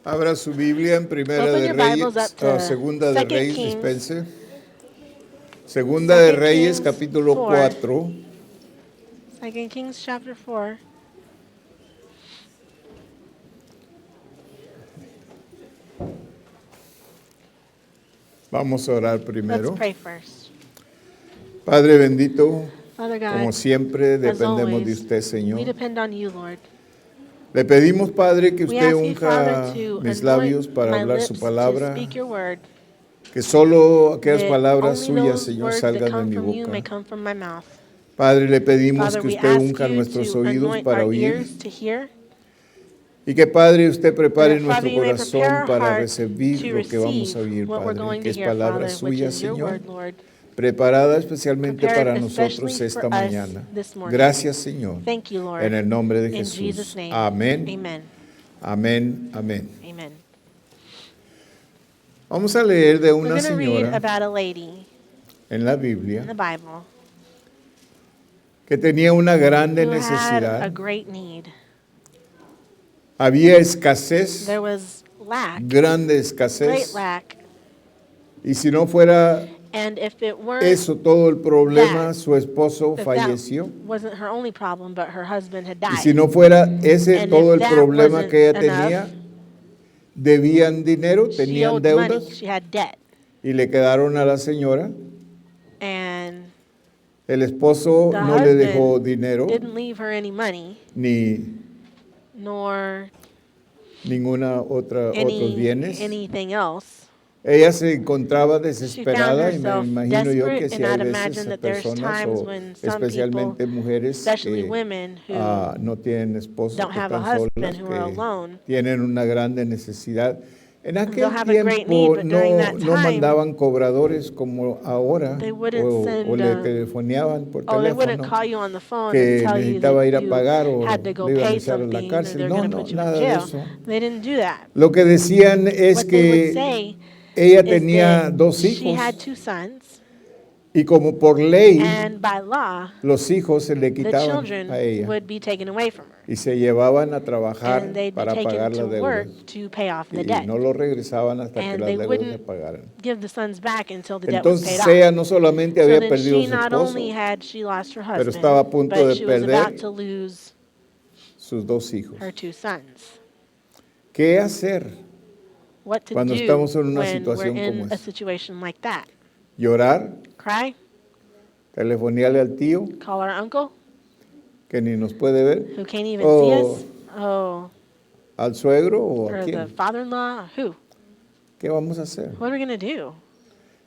Abra su Biblia en Primera Open de your Bibles Reyes, up to Segunda de 2 Reyes, Kings. dispense. Segunda de 2 Reyes, Kings capítulo 4. 4. 2 Kings chapter 4. Vamos a orar Let's primero. pray first. Padre bendito, Father como God, siempre as dependemos de always, usted, we Señor. depend on you, Lord. Le pedimos, Padre, que We usted ask you, Father, unja to mis labios anoint para my hablar su lips to palabra, speak your word, que solo aquellas that palabras only suyas, those Señor, words that salgan de come mi from you may boca. come from my mouth. Padre, le pedimos Father, que we usted ask unja you nuestros to oídos anoint para our oír. ears to hear, Y que Padre, usted prepare and that, nuestro Father, you may prepare corazón our para heart recibir to lo que vamos a receive oír, what we're Padre, going que to es hear, palabra Father, which suya, is your Señor, word, Lord, preparada especialmente prepared para especially nosotros for esta us mañana. this morning. Gracias, Señor, Thank you, Lord. en el nombre de In Jesus' Jesús. name. Amén, Amen. amén, amén. Amen. Vamos a leer de We're una going to read señora about a lady en la in Biblia the Bible que tenía una grande who had a necesidad. great need. Había escasez, There was lack, grande great escasez, lack, y si no fuera and if it weren't, eso todo el problema, that, su esposo if that falleció. wasn't her only problem, but her husband had Y si died. no fuera ese And todo if el that problema wasn't que ella enough, tenía, debían dinero, she tenían owed money, deudas she had debt, y le quedaron a la señora. and El esposo the no le dejó husband dinero didn't leave her any money, ni nor ninguna otros bienes. anything else. Ella se encontraba She found desesperada y me herself imagino yo que desperate, si and hay I'd veces imagine that there's personas times o when some people, especialmente mujeres especially que women who no tienen esposo, don't que have a están solas, husband, who are que alone, tienen una grande necesidad. En they'll aquel have a great need, tiempo but during that no time, mandaban cobradores como ahora they wouldn't o send, le telefoneaban por they wouldn't teléfono call you on the phone and que tell you that necesitaba ir a you pagar o had to go le iban a pay echar a la something or cárcel. they're No, going to no, put you in nada de jail. eso. They didn't do that. Lo que decían es What they would que say ella is tenía that dos she hijos had 2 sons, y como por ley and by law, los hijos se le the quitaban children a ella would be taken away from her, y se llevaban a trabajar and they'd be para pagar taken las to deudas work to pay off the y debt. no lo regresaban hasta que And las they deudas se wouldn't pagaran. give the sons back until the debt was paid Entonces ella off. no solamente So había then perdido she su not esposo, only had she lost her pero estaba a husband, punto but de she was about perder to lose sus dos hijos. her 2 sons. ¿Qué hacer? What to Cuando do estamos en una when we're situación como in a esa. situation like that? Llorar, Cry? telefonearle al tío Call our uncle, que ni nos puede ver, who can't even see o us? Oh, al suegro o a or the quién. father-in-law? Who? ¿Qué vamos a hacer? What are we going to do?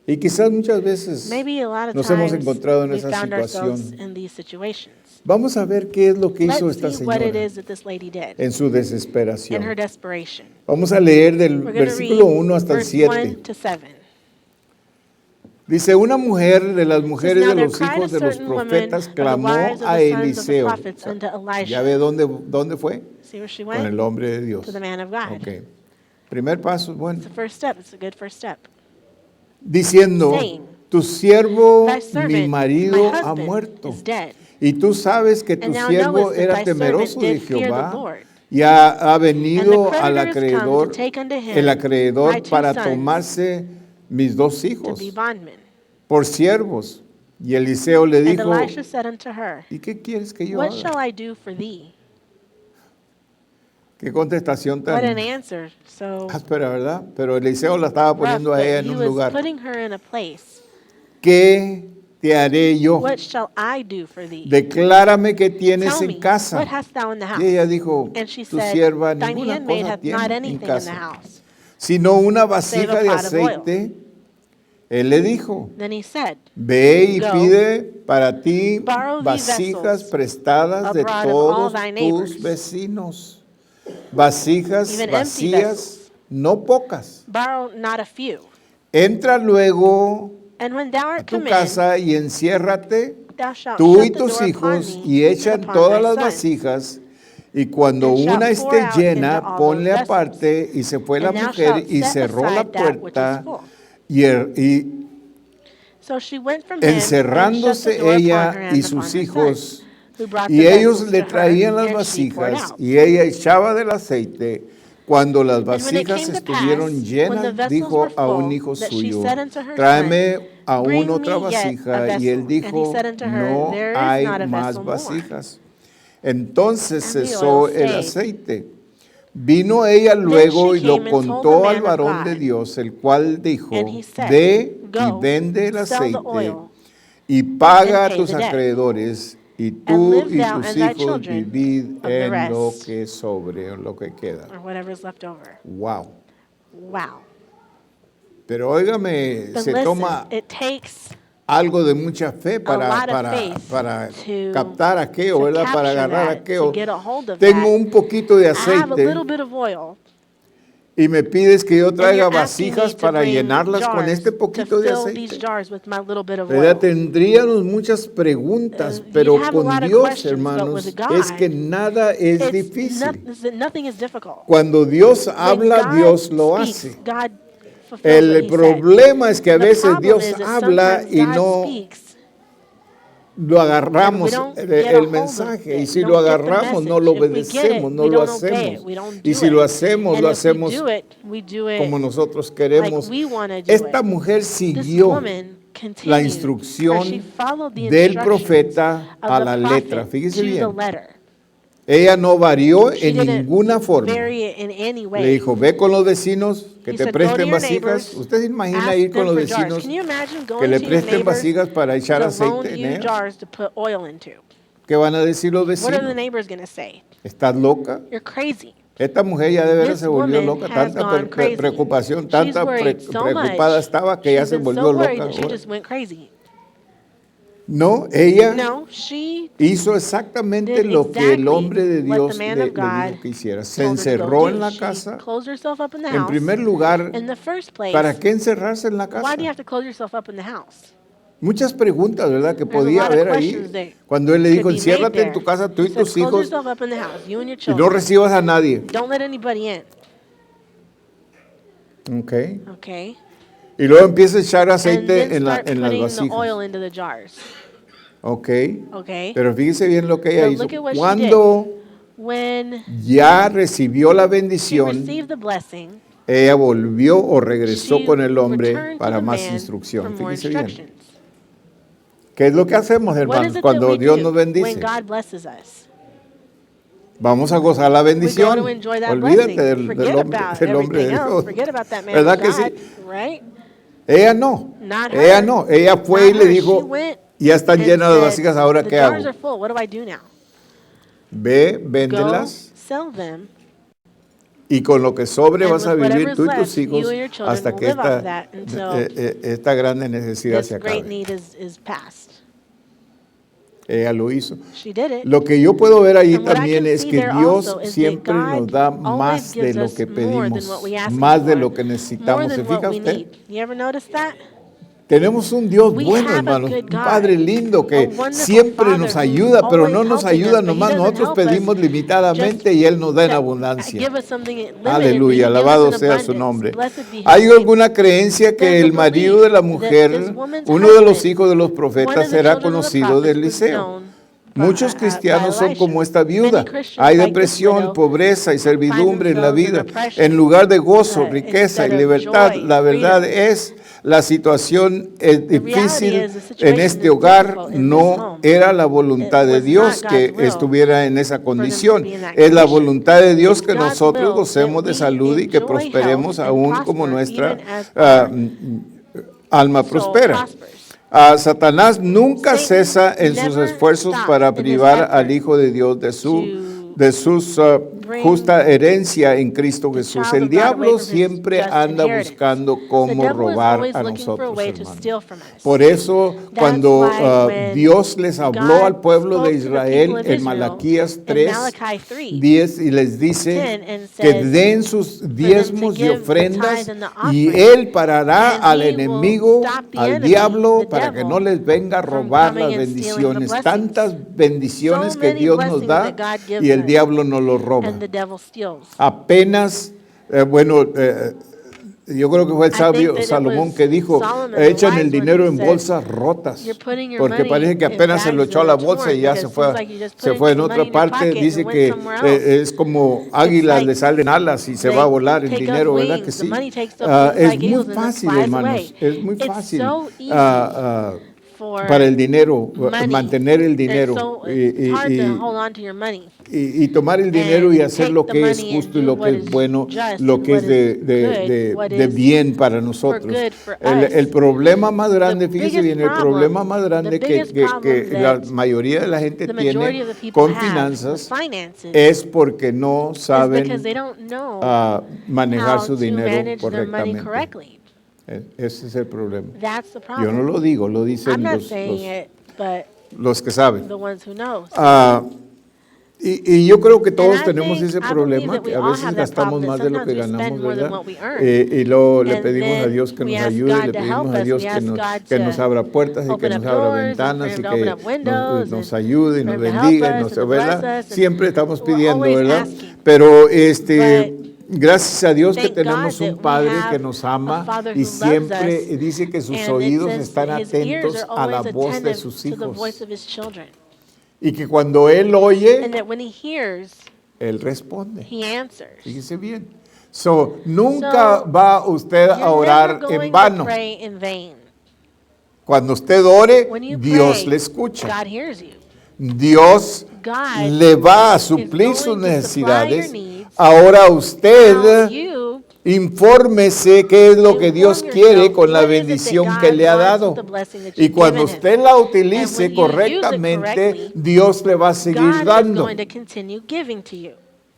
Y quizás muchas veces Maybe a lot of nos hemos times encontrado en we esa found ourselves situación. in these situations. Vamos a ver qué es lo que hizo Let's esta see what it señora is that this lady did en su in her desesperación. desperation. Vamos a leer del We're going to read versículo 1 hasta el verse 7. 1 to 7. Dice, una mujer de las It says, mujeres now de there los cried a hijos de los certain woman profetas of the clamó wives of a the sons of the Eliseo. prophets unto ¿Ya ve Elisha. dónde fue? See where she Con el went? hombre de Dios. To the man of God. Ok. Primer paso, bueno. It's the first step. It's a good first step. Diciendo, Saying, tu siervo, thy mi servant, marido, my ha husband, muerto. is dead. Y tú sabes que tu And thou siervo knowest that era thy temeroso servant de did fear the Jehová Lord. y ha And the venido al creditor is come to acreedor, take unto him el my acreedor 2 para sons tomarse mis dos to hijos be bondmen. por siervos. Y Eliseo le And dijo, Elisha said unto her, ¿y qué quieres que yo what haga? shall I do for thee? Qué contestación What an tan answer. So áspera, ¿verdad? Pero Eliseo la estaba rough, poniendo a ella but en he un was lugar. putting her in a place. ¿Qué te haré yo? What shall I do for thee? Declárame qué tienes Tell en me, casa. what hast thou in the house? Y ella dijo, And she tu said, sierva thine ninguna handmaid cosa hath tiene not en anything in the casa, house, sino una save a vasija de pot of oil. aceite. Él le dijo, Then he said, ve y Go, pide para ti borrow thee vasijas vessels prestadas de abroad of all todos thy tus neighbors, vecinos. Vasijas even empty vacías, vessels. no pocas. Borrow not a few. Entra luego And when thou a art tu come in, y enciérrate, thou shalt tú y shut the tus door upon hijos, thee y and echan upon todas thy las sons, vasijas, y cuando and shalt una pour esté out llena, into all ponle those aparte. Y se fue la and thou mujer shalt y set cerró la aside that which is puerta, full. y So she went from him and shut the encerrándose door upon ella her y and upon sus her hijos, sons, who brought y the ellos vessels le to her, traían las and she poured vasijas, out. y ella echaba del aceite Cuando las when it vasijas came to estuvieron pass, when the llenas, vessels dijo were a un full, hijo that she suyo, said unto her tráeme son, aún Bring otra me yet a vasija. Y vessel. él And he dijo, said unto her, no There is hay not a más vessel more. vasijas. Entonces And the cesó oil el stayed. aceite. Vino ella luego she y lo came and told the contó al man of varón de God. Dios, el cual dijo, And he said, ve y Go, vende el sell the aceite oil, y paga and a pay tus the debt, acreedores, y and tú live y thou tus and thy hijos children vivid of the en lo rest. que sobre, en lo que queda. or whatever's left over. Wow. Wow. Pero óigame, But se listen, toma it takes algo de mucha fe a lot of para faith captar aquello, to ¿verdad? Para capture agarrar that, aquello. to get a hold of Tengo that. un poquito de I have a aceite little bit of oil, y me pides que yo and traiga you're asking me vasijas to para bring llenarlas con jars este to poquito de fill these aceite. jars with my little bit of ¿Verdad? oil. Tendríamos muchas preguntas, You'd pero have a con lot of Dios, questions, but hermanos, with God, es que nada es difícil. Nothing is difficult. Cuando Dios When habla, God Dios lo speaks, hace. God fulfills what El he problema es que a said. The veces problem Dios is that habla sometimes y God no speaks, lo and we agarramos don't el, get a el hold of mensaje. Y it, si don't lo get the agarramos, no lo message. If we get it, obedecemos, no we lo don't obey it, hacemos. we don't Y do si it. lo hacemos, And lo if we hacemos do it, we do it como nosotros like queremos. we want to do Esta it. mujer This siguió woman la continued, or she instrucción followed the del instructions profeta of a the la letra. prophet Fíjese to the bien. letter. Ella no varió She en didn't ninguna forma. vary it in any Le way. dijo, ve con los vecinos que He te said, Go to presten your vasijas. neighbors, ¿Usted se imagina ask ir con them los for jars. vecinos Can you imagine que going le to your presten neighbors vasijas para echar to aceite loan en you ellas? jars to put oil into? ¿Qué van a decir los What are the vecinos? neighbors going to say? ¿Estás loca? You're crazy. Esta mujer ya de veras This se volvió woman loca, has tanta gone crazy. preocupación, She's tanta worried so preocupada much. estaba que ya She's se been volvió so worried loca that she ahora. just went crazy. No, ella No, she hizo exactamente did lo que el exactly hombre de what the Dios man le of God dijo que hiciera. Se told her to go encerró en do. la She casa. closed herself up in the En house. primer lugar, In the first place, ¿para qué encerrarse en la why do you casa? have to close yourself up in the house? Muchas preguntas, ¿verdad? Que There's a podía lot of haber questions ahí. that Cuando él le dijo, could be made enciérrate en there. tu casa, tú y He said, tus close hijos, yourself up in the house, you and your y no children. recibas a nadie. Don't let anybody in. Okay. Okay? Y luego empieza a echar And aceite then en start las putting the oil vasijas. into the jars. Okay. Okay? Pero fíjese bien lo que ella But hizo. look at what she Cuando When ya recibió la she bendición, received the blessing, ella volvió o regresó she con el hombre returned to para the más man for instrucción. more Fíjese bien. instructions. ¿Qué es lo que hacemos, What is hermanos, it that cuando we Dios do nos when bendice? God blesses us? Vamos a gozar la We go bendición. to enjoy that Olvídate blessing. del Forget hombre, about del hombre de everything else. Dios. Forget about that man ¿Verdad of que God, sí? right? Ella no. Not Ella her. no. Ella fue Not y le her. She dijo, went ya están and llenas las said, vasijas, ¿ahora the qué jars hago? are full. What do I do now? Ve, Go, véndelas sell them, y con lo que sobre and vas a with vivir whatever's tú y tus left, you hijos and your children hasta will que live off of that until esta grande necesidad this se great acabe. need is past. Ella lo hizo. She did it. Lo que yo puedo ver ahí And what I también can es see que there Dios also is that siempre nos God da always más de gives lo us que more than pedimos, what we ask más Him de for, lo que more necesitamos. ¿Se than what fija we usted? need. You ever notice that? Tenemos un Dios We bueno, have a hermanos, good un God, Padre lindo a que wonderful siempre Father nos who's ayuda, pero no always nos helping ayuda us, but He nomás. doesn't Nosotros help us pedimos limitadamente y Él nos da en abundancia. give us something limited, Aleluya, but He gives us alabado in sea su abundance. nombre. Blessed be His Hay name. alguna creencia que There's el a marido de la belief that mujer, this woman's uno de los husband, hijos de los one profetas, of the será children of the conocido de prophets, was Eliseo. known Muchos by cristianos son Elisha. como esta Many viuda. Christians, Hay like this depresión, widow, pobreza y servidumbre en la themselves in vida. depression, En lugar de gozo, riqueza y instead of libertad, joy, la verdad freedom. es, la situación es The reality difícil is the situation en este is hogar. difficult in this No home. era la voluntad It de was Dios not que God's will estuviera en esa them to condición. be in that Es la condition. voluntad de Dios It's que God's nosotros will gocemos that de we salud y que enjoy prosperemos health and aún como prosper, nuestra even as our alma soul prospera. prospers. Satanás nunca Satan cesa en sus never esfuerzos stops para in his privar al effort Hijo de Dios de su bring justa herencia en Cristo the Jesús. child El of God away diablo from his siempre just anda inheritance. buscando The cómo devil is robar always a looking for a nosotros, way to hermanos. steal from us. Por eso, That's cuando why when Dios les habló God al pueblo de spoke to the Israel people of en Israel Malaquías in 3, Malachi 3, 10 y les dice 10 and que says den sus diezmos y give the ofrendas tithe and the y offering, Él parará and al he will enemigo, stop the al enemy, diablo, the para que devil, no les venga a from robar coming las and stealing the bendiciones. blessings. Tantas bendiciones So que many Dios nos blessings da that God gives y el us, diablo nos los roba. and the devil steals. Apenas, Yo creo que fue el I think sabio that it Salomón was que dijo, Solomon, the echan wise el one, dinero who en said, bolsas rotas, "You're putting your porque money parece que in apenas se lo bags echó a that la are bolsa y torn, ya because se it fue, seems like you're just se putting fue en some money otra in your parte. pocket and it Dice went que somewhere else." es como águilas like le salen alas y se they va a volar el take up dinero, ¿verdad que wings. The sí? money takes up wings Es like muy eagles and then fácil, flies hermanos, away. es muy It's fácil so easy for para el dinero, money. mantener el dinero It's hard to hold on to your money y tomar el dinero y and hacer take lo the que es money and justo y do lo que what es is bueno, just lo and que what es is good, what de is bien para for nosotros. good for El us. problema más grande, The fíjese biggest bien, el problema más problem, the grande biggest que problem la that mayoría de la gente the majority tiene of the people con have with finanzas finances es porque no is because saben they don't know manejar how su to dinero manage their money correctamente. correctly. Ese es el problema. That's the Yo no problem. lo digo, lo I'm dicen not saying it, but los que saben. the ones who know. Y yo creo que todos I tenemos think, ese I believe problema, that we que a all veces have that gastamos problem, that más de lo que sometimes we ganamos, spend more than ¿verdad? what we earn. Y luego le And pedimos a then Dios que we nos ask ayude, God le to pedimos help a us. Dios We que ask God que nos to abra puertas y que open nos up abra doors and ventanas for y him to open que up windows nos and ayude y for nos him to help bendiga, y us nos, and to bless ¿verdad? us. And Siempre estamos we're pidiendo, always ¿verdad? asking. Pero But gracias a Dios que thank God tenemos un that we Padre que have nos a ama Father y who loves siempre us, dice que sus and it oídos says están that his ears atentos are a la always voz de attentive sus to the voice hijos. of his children. Y que cuando Él And oye, that when he hears, Él responde. he answers. Fíjese bien. Nunca So, va usted a you're never orar en going to vano. pray in vain. Cuando usted ore, When you Dios pray, le escucha. God hears you. Dios God le va a is suplir going sus to supply your necesidades. needs. Ahora Now usted you infórmese qué es lo que Dios inform quiere yourself con la what is it that bendición que God le ha wants with dado. the blessing that Y you've cuando given him. usted la And utilice when you use it correctamente, correctly, Dios le va a seguir God is dando. going to continue giving to you.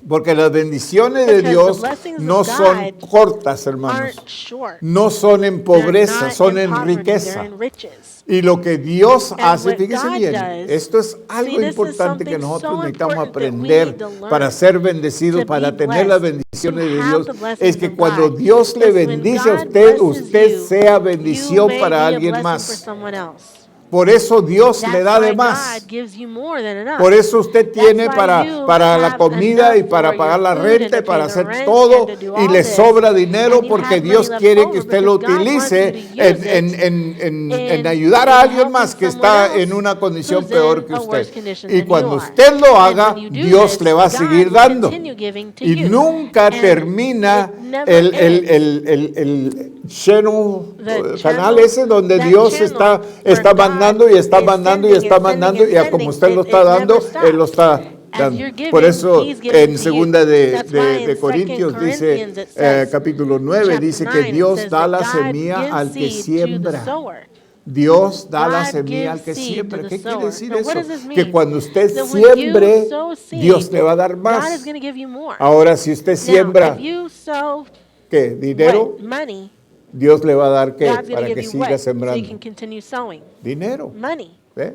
Porque las bendiciones de Because the Dios blessings no of son God cortas, hermanos. Aren't short. No son en They're pobreza, not son in en poverty, riqueza. they're in riches. Y lo que Dios And hace, what fíjese God bien, does, esto es algo see, this is importante que something nosotros so necesitamos important that we aprender need to learn para ser bendecidos, to para be tener las blessed, bendiciones to de have Dios. the blessings Es que of cuando God. Dios le Is when bendice a God usted, blesses usted you, sea you bendición may para be a alguien blessing for más. someone else. Por eso Dios le That's da de why más. God gives you more than enough. Por eso usted That's tiene why you para la have comida y enough para for pagar your la food renta and y to para pay the hacer rent todo and to do y all le this. sobra dinero And you porque have Dios money quiere left que over usted lo because God wants you utilice to use it en in ayudar a alguien helping más que someone está en else una condición who's peor in que a usted. worse condition Y than you cuando are. usted lo And haga, when you do Dios this, le va a God seguir will dando. continue giving to Y you. nunca And termina it never ends. el channel, The canal channel, ese donde that Dios channel where está God mandando y está is mandando y sending está and sending mandando and y a como sending, usted lo it está never dando, Él lo stops. está As dando. you're giving, Por eso He's giving en to segunda you. That's why in de 2 Corintios dice, Corinthians it says, capítulo 9, chapter dice 9, que it Dios says da that la God semilla gives al que seed to the siembra. sower. Dios da la God semilla al gives que seed to siembra. the ¿Qué quiere sower. decir Now, what eso? does this Que mean? cuando usted That when you siembre, sow seed, Dios le va a dar God is más. going to give you more. Ahora, si usted Now, siembra, if you sow ¿qué? ¿Dinero? what? Money, Dios le va a dar, ¿qué? God's going to Para give que you siga what? So you sembrando. can continue sowing. Dinero. Money. ¿Ve?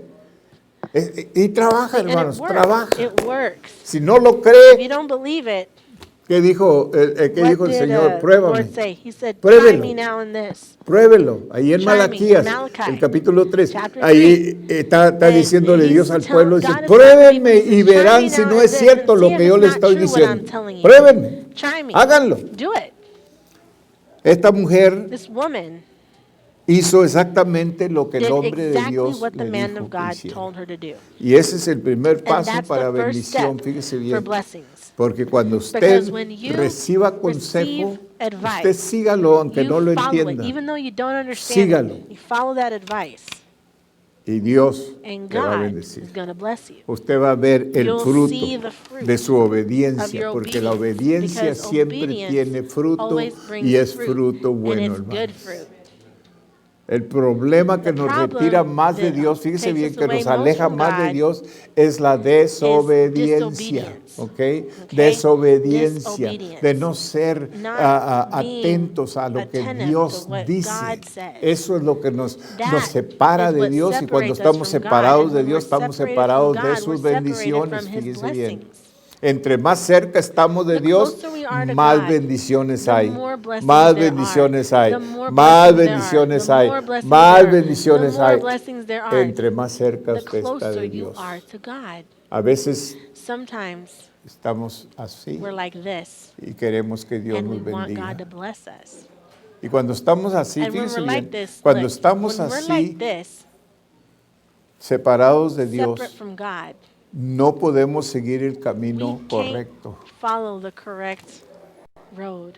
Y trabaja, And hermanos, it works. trabaja. It works. Si no lo If cree, you don't believe it, ¿qué dijo el what did Señor? the Pruébame. Lord say? He said, Pruébelo. try me now in this. Pruébelo. Ahí en Try me, Malaquías, Malachi, el capítulo 3. chapter Ahí está And diciéndole Dios al he's pueblo, dice, God is telling pruébenme people, he y says, try me verán si now no in es this cierto and lo see que if yo it's le not estoy true what I'm diciendo. telling you. Pruébenme. Try me. Háganlo. Do it. Esta mujer This woman hizo exactamente lo que el did hombre de exactly Dios what the le man dijo of que God hiciera. told her to do. Y ese es el primer And paso that's para the first bendición, step fíjese for bien. blessings. Porque cuando usted Because when you reciba consejo, receive advice, usted sígalo aunque you no lo follow it, entienda. even though you don't understand Sígalo. it. You follow that advice, Y Dios and te va a God bendecir. is going to bless you. Usted va a ver el You'll fruto see the fruit de su of obediencia, your porque la obedience, obediencia because siempre obedience tiene fruto always brings y es fruit, fruto and bueno, it's good hermanos. fruit. El problema que The nos problem retira más de that Dios, fíjese takes bien, us que away nos most aleja from más de God Dios, es la desobediencia, disobedience. ¿ok? Okay? Desobediencia, Disobedience. de no ser Not being atentos a lo que attentive Dios to what dice. God says. Eso es lo que nos That separa is de what Dios, y cuando separates us estamos from God. separados And de when Dios, we're estamos separated separados from de God, sus we're separated bendiciones, from His fíjese bien. blessings. Entre más cerca estamos de The Dios, closer we are to más God, bendiciones the hay. more blessings Más there bendiciones are. hay. The more Más blessings there are. bendiciones The hay. more blessings Más there are. bendiciones The more hay. blessings there are. Entre más cerca The usted está closer de you Dios. are to God. A veces Sometimes estamos así we're like this, y queremos que Dios and we nos want bendiga. God to bless us. Y cuando estamos así, And when fíjese we're like bien, this, cuando look, estamos when we're así, like this, separados de Dios, separate from God, no podemos seguir el we camino can't correcto. follow the correct road.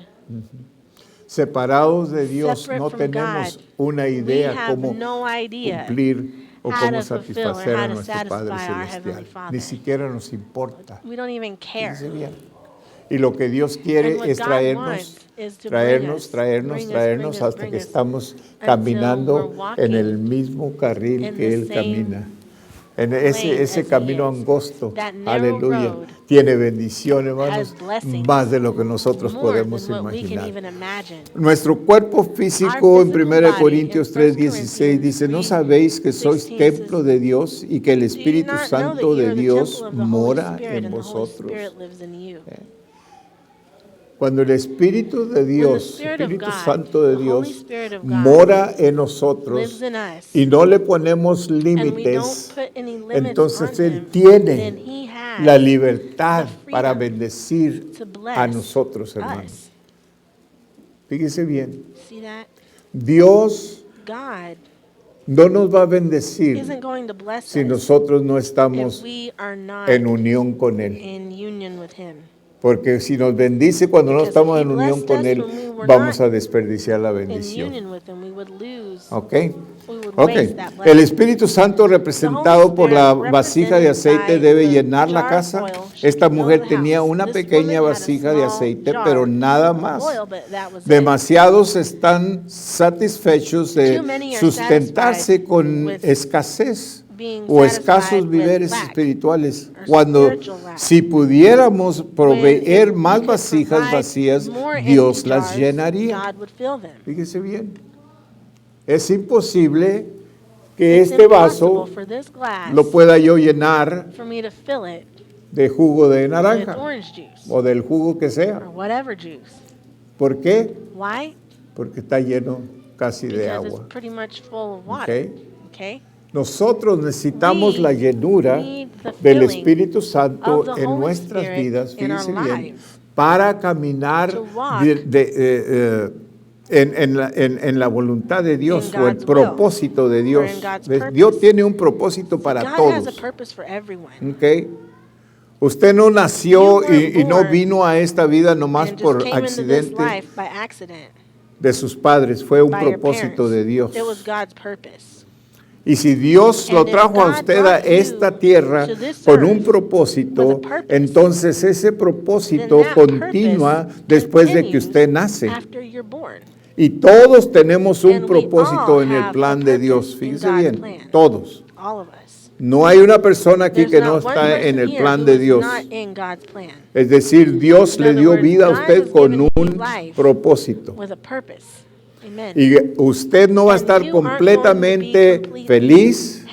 Separados de Dios, Separate no from tenemos God, una we idea have cómo no idea cumplir o how cómo to fulfill or satisfacer how a to nuestro Padre satisfy our Celestial. Heavenly Father. Ni siquiera nos importa. We don't even care. Fíjese bien. Y lo que Dios And quiere what es God traernos, wants is to bring us, traernos hasta bring que us estamos until caminando we're walking en el mismo carril in que the Él same camina. En lane ese as He camino is. angosto, That narrow aleluya, road tiene bendición, hermanos, has blessings más de lo que nosotros more podemos than what we can imaginar. even imagine. Nuestro cuerpo físico en physical 1 body Corintios in 3:16 dice, ¿no sabéis que sois 3:16 templo de Dios y que el Do you Espíritu not know that Santo you de are the Dios temple of the Holy mora Spirit en and the Holy vosotros? Spirit lives in you? Cuando el Espíritu de When the Dios, Spirit of Espíritu God, Santo de the Holy Dios, Spirit of God mora en nosotros lives in us, y no le ponemos and we don't límites, put any limits entonces on Él Him, tiene then He has la libertad the para freedom bendecir to bless a nosotros, hermanos. us. Fíjese bien, See that? Dios God no nos va a bendecir isn't going to bless si us nosotros no if estamos we are not en unión con Él. in union with Him. Porque si nos bendice cuando no Because estamos if en He unión blessed con us Él, when we were vamos not a desperdiciar la in bendición. union with Him, we would lose. ¿Ok? We would Ok. waste that El blessing. Espíritu Santo representado por la vasija de aceite debe llenar la casa. Esta mujer tenía una pequeña vasija de aceite, pero nada más. Demasiados están satisfechos de sustentarse con escasez o escasos víveres espirituales, cuando si pudiéramos proveer más vasijas vacías, Dios las llenaría. Fíjese bien, es imposible que este vaso lo pueda yo llenar de jugo de naranja o del jugo que sea. ¿Por qué? Porque está lleno casi de agua. ¿Ok? Nosotros necesitamos la llenura del Espíritu Santo en nuestras vidas, fíjense bien, para caminar en la voluntad de Dios o el propósito de Dios. Dios tiene un propósito para todos. ¿Okay? Usted no nació y no vino a esta vida nomás por accidente de sus padres, fue un propósito de Dios. Y si Dios lo trajo a usted a esta tierra con un propósito, entonces ese propósito continúa después de que usted nace. Y todos tenemos un propósito en el plan de Dios. Fíjense bien, todos. No hay una persona aquí que no está en el plan de Dios. Es decir, Dios le dio vida a usted con un propósito. Y usted no va a estar completamente feliz,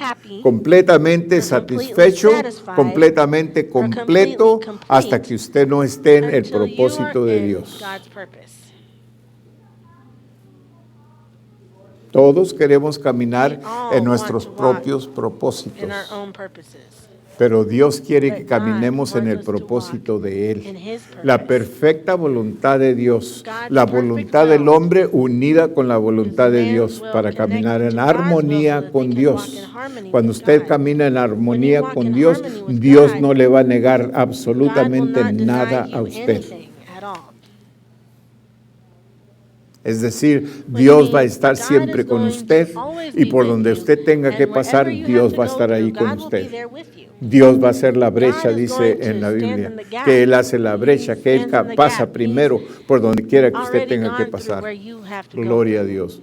completamente satisfecho, completamente completo, hasta que usted no esté en el propósito de Dios. Todos queremos caminar en nuestros propios propósitos. Pero Dios quiere que caminemos en el propósito de Él. La perfecta voluntad de Dios, la voluntad del hombre unida con la voluntad de Dios para caminar en armonía con Dios. Cuando usted camina en armonía con Dios, Dios no le va a negar absolutamente nada a usted. Es decir, Dios va a estar siempre con usted y por donde usted tenga que pasar, Dios va a estar ahí con usted. Dios va a hacer la brecha, dice en la Biblia, que Él hace la brecha, que Él pasa primero por donde quiera que usted tenga que pasar. Gloria a Dios.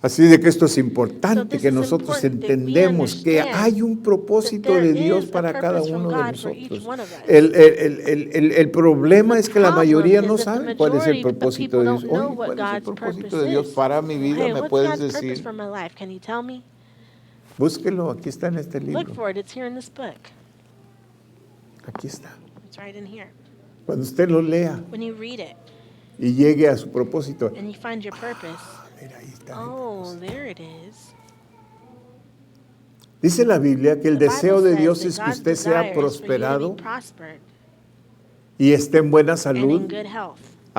Así de que esto es importante, que nosotros entendemos que hay un propósito de Dios para cada uno de nosotros. El problema es que la mayoría no sabe cuál es el propósito de Dios. Oye, ¿cuál es el propósito de Dios para mi vida? ¿Me puedes decir? Búsquelo, aquí está en este libro. Aquí está. Cuando usted lo lea y llegue a su propósito. Mira, ahí está. Dice la Biblia que el deseo de Dios es que usted sea prosperado y esté en buena salud,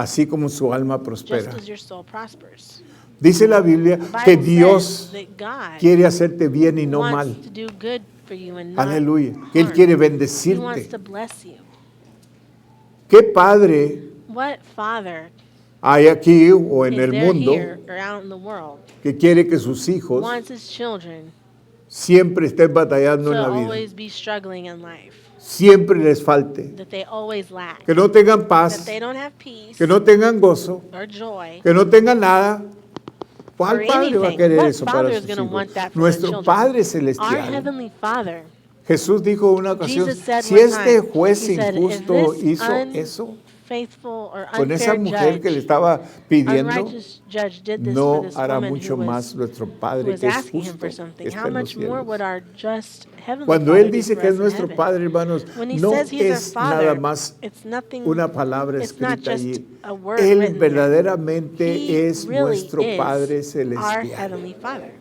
así como su alma just prospera. as your soul prospers. Dice la Biblia The que Bible Dios says that God quiere hacerte bien y no mal. wants to do good for you and not Aleluya. Que Él harm. quiere He wants bendecirte. to bless you. ¿Qué padre What father hay aquí o en is el there mundo here or out in the world que quiere que sus hijos wants his children siempre estén batallando to en la vida? always be struggling in life, Siempre les falte. that they always lack, Que no tengan that paz, they don't have peace que no tengan gozo, or joy que no tengan nada. or ¿Cuál padre va a anything. querer What eso father para is sus going to hijos? want that for their Nuestro children? Padre Our Celestial. Heavenly Father. Jesús dijo en una ocasión, Jesus said si one este time, juez he said, injusto if this hizo eso faithful or con esa unfair mujer que le judge, estaba pidiendo, unrighteous judge did this for no this hará woman mucho who más nuestro who Padre was que es asking him justo, for que something, está how en los much more cielos. would our just heavenly Cuando Father Él do dice for que es us in nuestro heaven? Padre, hermanos, When he no says he's our es nada Father, más it's nothing, una palabra it's not escrita just allí. a word Él written there. verdaderamente He es really nuestro Padre is our Celestial. Heavenly Father.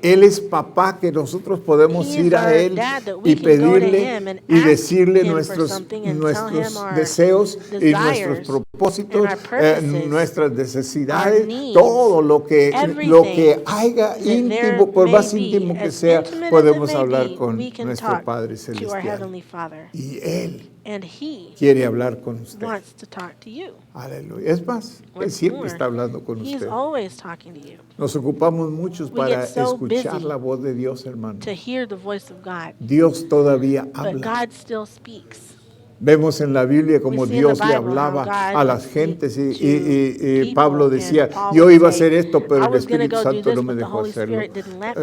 Él es papá que nosotros podemos He is ir a our Él dad that we y can go to pedirle him and y ask decirle him for nuestros, something and tell him nuestros our deseos y nuestros desires propósitos, and our purposes, nuestras necesidades, our needs, todo lo que everything haya that there íntimo, por may más be, íntimo que as sea, intimate as it podemos may hablar be, con we can nuestro talk Padre to our Celestial. Heavenly Father. Y Él And He quiere hablar con usted. wants to talk to you. Aleluya. Es más, Él What's siempre more, está hablando con He's usted. always talking to you. Nos ocupamos muchos We para get so escuchar busy la voz de Dios, hermano. to hear the voice of God, Dios todavía but habla. God still speaks. Vemos en la Biblia como We see in the Dios le Bible how hablaba God a las would gentes speak y to people, Pablo and decía, Paul yo would iba a say, hacer esto, pero I el was going to Espíritu go do Santo this, no me but the dejó Holy hacerlo. Spirit didn't let me.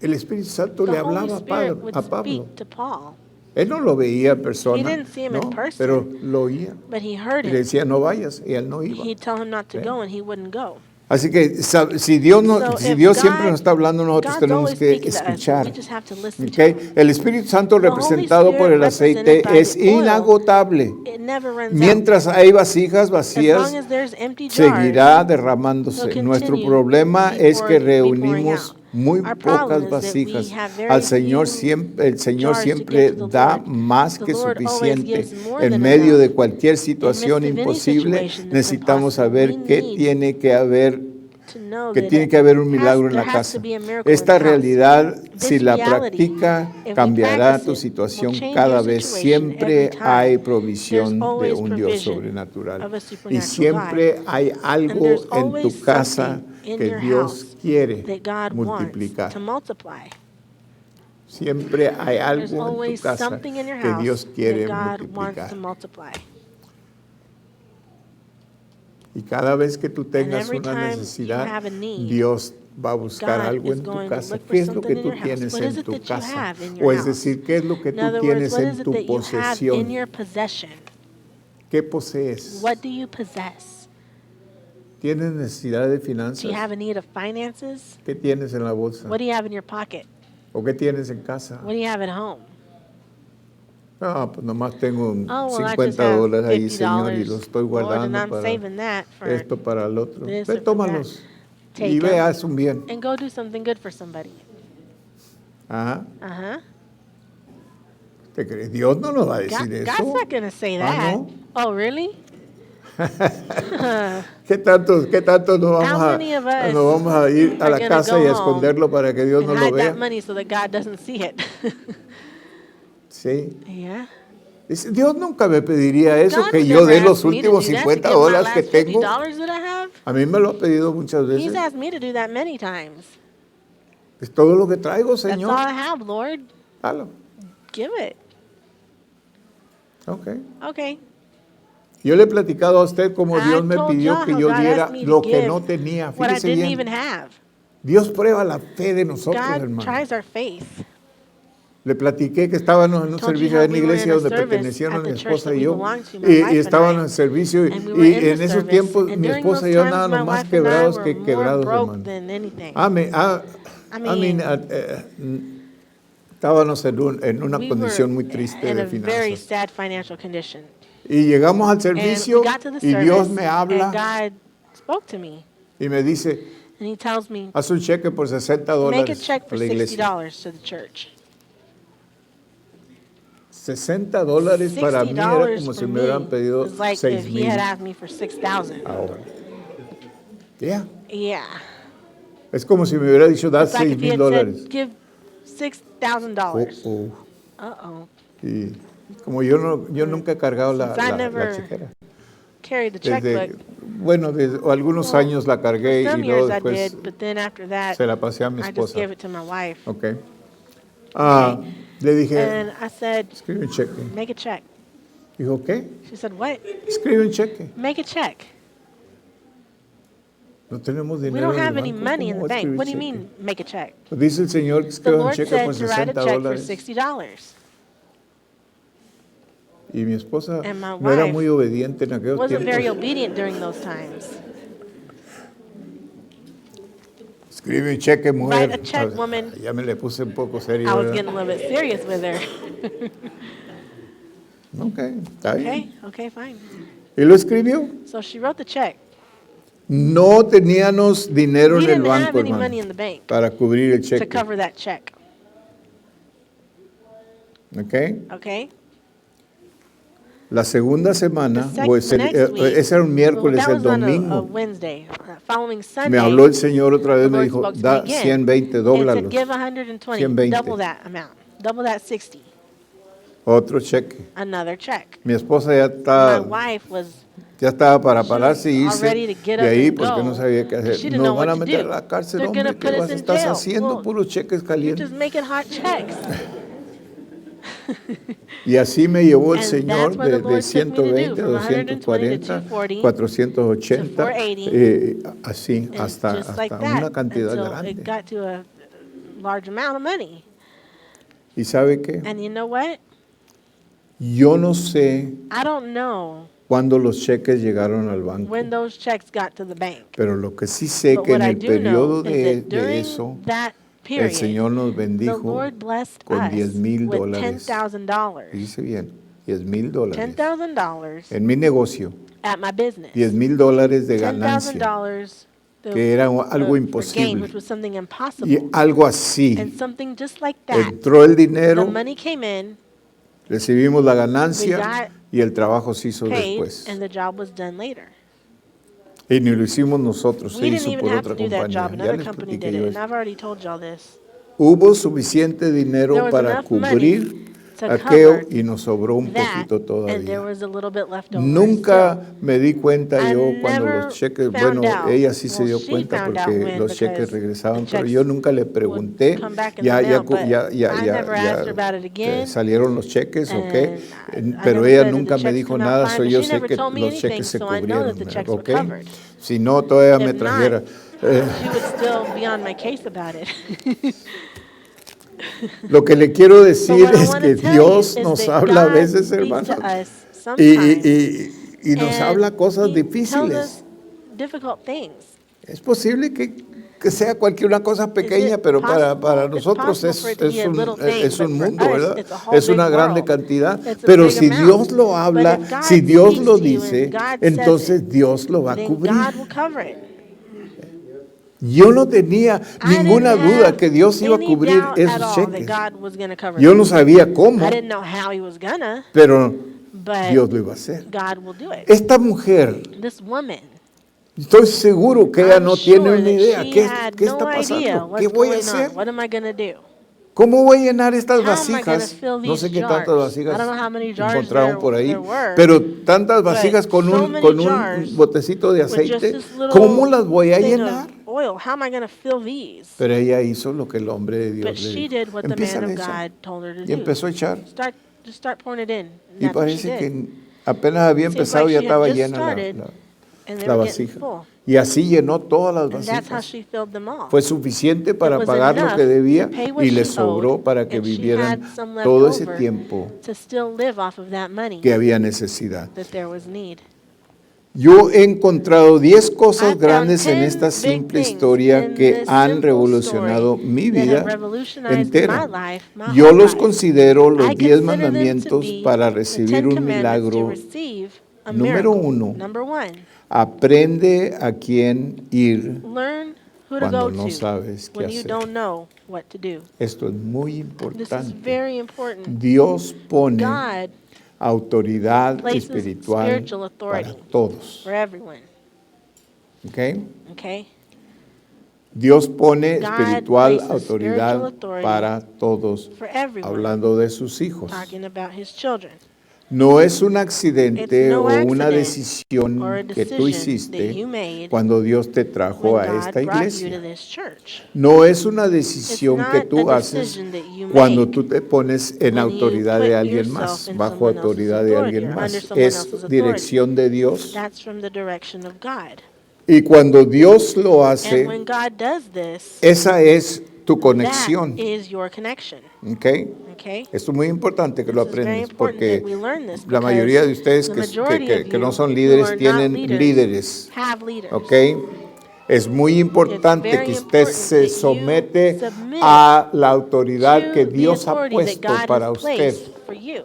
El Espíritu Santo The le Holy hablaba Spirit would a Pablo. speak to Paul, Él no lo veía en He persona, didn't see him in no, person. pero lo oía. but he heard Y le him. decía, no vayas, y él no iba. He'd tell him not to Sí. go, and he wouldn't go. Así que si Dios, So si if Dios siempre God- nos está hablando, nosotros God's tenemos always que speaking to us, escuchar. we just have to listen ¿Ok? to Him. El Espíritu Santo The Holy representado por Spirit el aceite represented by es the oil, inagotable. It never runs Mientras out. hay vasijas As vacías, long as there's empty jars, seguirá He'll derramándose. continue Nuestro problema es que be pouring reunimos out. muy Our problem pocas is that we vasijas. have very Al Señor few siempre, el Señor jars to siempre give to the da Lord. más The que Lord always suficiente. gives more En than medio enough. de cualquier situación of any imposible, situation that's necesitamos impossible, saber we qué need tiene que haber, to know que that tiene it que haber un has- milagro en there la has casa. to be a miracle in Esta the house. realidad, si This la reality, practica, if we cambiará practice tu it, situación will change cada your vez. situation Siempre every time. hay There's provisión de always un Dios provision sobrenatural. of a Y supernatural siempre God. hay And algo there's en tu always casa something in que your Dios house quiere that God multiplicar. wants to multiply. Siempre hay There's algo en tu always casa something in your que house Dios quiere that God wants multiplicar. to multiply. Y cada vez que tú tengas every una time you necesidad, have a need, Dios va a buscar God algo is en tu going to casa. look for ¿Qué es lo something que in tú your house. tienes What is en it tu that you casa? have in your O es house? decir, ¿qué es lo que In tú other words, tienes what is en it tu that you have in posesión? your possession? ¿Qué posees? What do you possess? ¿Tienes necesidad de Do finanzas? you have a need of finances? ¿Qué tienes en la bolsa? What do you have in your pocket? ¿O qué tienes en casa? What do you have at home? No, pues nomás tengo Oh, well, I just $50 have ahí, Señor, y los $50, estoy Lord, and guardando I'm para saving that for esto, para el otro. this Ve, or for tómalos Take y ve, 'em haz un bien. and go do something good for somebody. Ajá. Uh-huh. ¿Te crees? Dios no nos va a decir God's eso. not going to say Ah, that. ¿no? Oh, really? ¿Qué tanto nos How many of us vamos a ir a are la gonna casa go y a home esconderlo para que Dios and no lo hide vea? that money so that God doesn't see it? Sí. Yeah. Dice, Dios nunca me pediría eso, God que would yo never dé los ask me to últimos do that, to $50 give my que last tengo. $50 that I have. A mí me lo ha pedido muchas He's veces. asked me to do that many times. Es todo lo que traigo, That's all Señor. I have, Lord. Dalo. Give it. Ok. Okay. Yo le he platicado a usted cómo Dios me told pidió y'all que how yo God diera asked me to lo que give no tenía. what I Fíjese didn't even bien. have. Dios prueba la fe de nosotros, God hermano. tries our faith. Le platiqué que estábamos en un Told you servicio how en la we were iglesia in a donde service pertenecían at mi the church esposa that y we yo. belonged to, my wife and estábamos I. en el servicio And we were y in the en esos service, tiempos and mi during esposa those y yo times, andábamos my más wife and I quebrados were que more quebrados, broke hermano. than anything. Estábamos en una We condición muy were triste in de a very finanzas. sad financial condition. Y llegamos al And servicio we got to the y Dios service, me and habla God spoke to me, y me dice, and He tells me, haz un cheque por $60 make a check a for la iglesia. $60 to the church. $60 para mí era $60 como si for me me hubieran pedido was like if 6,000 he had asked me for 6,000. ahora. Yeah. Yeah. Es como si me hubiera dicho, da It's like if he had $6,000. said, give $6,000. Oh. Uh-oh. Y como yo nunca he cargado la Since I la never chequera. Carried the Desde, checkbook. bueno, desde algunos Well, años la cargué For some y luego years I después did, but then after that, se la pasé a mi I just esposa. gave it to my wife. Ok. Le dije, And I said, escribe un cheque. make a check. Dijo, ¿qué? She said, what? Escribe un cheque. Make a check. No tenemos We dinero don't en el have any banco. money in ¿Cómo the voy a bank. escribir What do you cheque? mean, make a check? Pues dice el Señor que The escriba un Lord cheque said por to write a $60. check for $60. Y mi esposa And my no era wife muy obediente en aquellos Wasn't very tiempos. obedient during those times. Escribe un cheque, mujer. Write a check, woman. Ya me le puse un poco serio. I was ¿verdad? getting a little bit serious with her. Ok, está bien. Okay, fine. Y lo escribió. So she wrote the check. No teníamos dinero We en el didn't have banco, any hermano, money in the bank para cubrir el to cheque. cover that check. ¿Ok? Okay? La segunda semana, The o next week, ese era un miércoles, that el was on a domingo, Wednesday. Following Sunday, me habló el Señor otra vez, the me Lord dijo, spoke to me da again 120, and dóblalos. said, give 120, 120. double that amount, double that 60, Otro cheque. another check. Mi esposa ya My wife was estaba para she pararse y was irse already to get de up ahí and porque no go, sabía qué because she hacer. didn't know Nos van a what to meter a do. la cárcel, They're gonna hombre, put ¿qué us vas? in Estás jail. haciendo Well, puros cheques You're calientes. just making hot checks. Y así me llevó el And Señor that's what the de Lord took me to do, 120, from 120 240, to 240, 480, to 480, así And hasta, just like hasta that, una cantidad until grande. it got to a large amount of money. ¿Y sabe qué? And you know what? Yo no sé I don't know cuándo los cheques llegaron al banco, when those checks got to the bank. pero lo que sí sé But que en what I el do periodo know is de that during eso, that el period, Señor nos the bendijo Lord blessed con us $10,000. with $10,000. Dice bien, $10,000 $10,000 en mi negocio, at my business. $10,000 de ganancia, $10,000 que era algo for gain, imposible. which was something Y impossible. algo así. And something just like that. Entró el The dinero, money came in, recibimos la we ganancia got y el trabajo se hizo paid, después. and the job was done later. Y ni lo hicimos nosotros, se We didn't hizo even por have otra to do that compañía. job. Ya Another les company platiqué did yo it, and eso. I've already told y'all this. Hubo suficiente There dinero was para enough cubrir money to aquello cover y nos sobró un that, poquito and there todavía. was a little bit left over. Nunca still. me di cuenta I yo cuando never los cheques, found bueno, out. ella sí se Well, dio she cuenta found out porque when, los cheques because regresaban, the pero checks yo nunca le would pregunté, come back in ya, the ya, mail, but I never asked her about it again. salieron los cheques o qué, And I pero never ella said that nunca the me checks dijo come out nada, fine, so but yo she sé never que told me los anything, cheques se so I know that cubrieron, the checks were ¿ok? covered. Si no, todavía me If not, trajera. she would still be on my case about it. Lo que le quiero But decir what I es want que to tell Dios you is nos that habla a God veces, speaks hermanos, to us y, sometimes, y nos and habla cosas He tells difíciles. us difficult things. Es posible que sea cualquier una cosa Is pequeña, it pero para possible? It's nosotros possible for it to be a little thing, es un but for mundo, us, ¿verdad? it's a whole Es una big grande world. cantidad. It's a Pero big si amount. Dios lo But habla, if God si Dios speaks lo to you dice, and God says entonces it, Dios lo va a then cubrir. God will cover it. Yo no tenía I ninguna didn't duda have que Dios iba a any cubrir doubt at esos all cheques. that God was going to cover Yo them. no sabía cómo, I didn't know how He was gonna, pero but Dios lo iba a hacer. God will do it. Esta mujer, This woman, estoy seguro que ella I'm no tiene sure una that idea. she ¿Qué had está no idea pasando? what's ¿Qué voy a going hacer? on. What am I going to do? ¿Cómo voy a llenar estas How am I going to vasijas? fill No these sé qué jars? tantas vasijas I don't know how many jars encontraron por ahí, there were, pero tantas vasijas but con so un, many con un jars botecito de with just aceite. this little ¿Cómo las voy a thing of llenar? oil. How am I going to fill these? Pero ella hizo lo que el hombre de Dios But le she dijo. did what the Empieza man a of echar. God told her to Y do. empezó a echar. Just start pouring it in. And Y that's what she parece did. que apenas había Seems empezado like ya she had estaba just llena started, and they la were getting vasija. full. Y así llenó todas las And that's how vasijas. she filled them all. Fue suficiente para It was pagar lo enough que debía to pay what y le she sobró owed, para que and she vivieran had some left todo ese over tiempo to still live off of that money que había necesidad. that there was need. Yo he encontrado 10 I cosas found grandes en 10 esta big simple things historia in que this han simple revolucionado story mi that have vida revolutionized entera. my life, my Yo whole los life. considero los I 10 consider them to mandamientos be para the recibir 10 un commandments to milagro. receive a Número miracle. 1, Number 1, aprende a quién ir. learn who to cuando go no to sabes qué when you hacer. don't know what to do. Esto es muy This is importante. very important. Dios pone God autoridad places espiritual spiritual para authority todos. for everyone. ¿Ok? Okay? Dios pone God espiritual places autoridad spiritual authority para todos, for everyone. hablando de sus hijos. Talking about his children. No es un It's accidente no o una accident decisión or a que tú decision that hiciste you made cuando Dios te trajo when a God esta brought you to iglesia. this church. No es una It's decisión que not tú a haces decision that you cuando make tú te pones en when you autoridad de put alguien yourself más, in bajo someone else's autoridad de authority alguien or under más. someone Es else's authority. dirección de Dios. That's from the direction of God. Y cuando Dios lo And hace, when God does this, esa es tu that conexión. is your connection. ¿Ok? Okay? Esto es muy importante que lo This is very aprendas important porque that we learn this la mayoría de ustedes the que majority of no you son who líderes are not tienen leaders líderes. have leaders. ¿Ok? Es muy importante very que usted important se that you somete submit a la autoridad que To the Dios ha authority that puesto God para has usted. placed for you.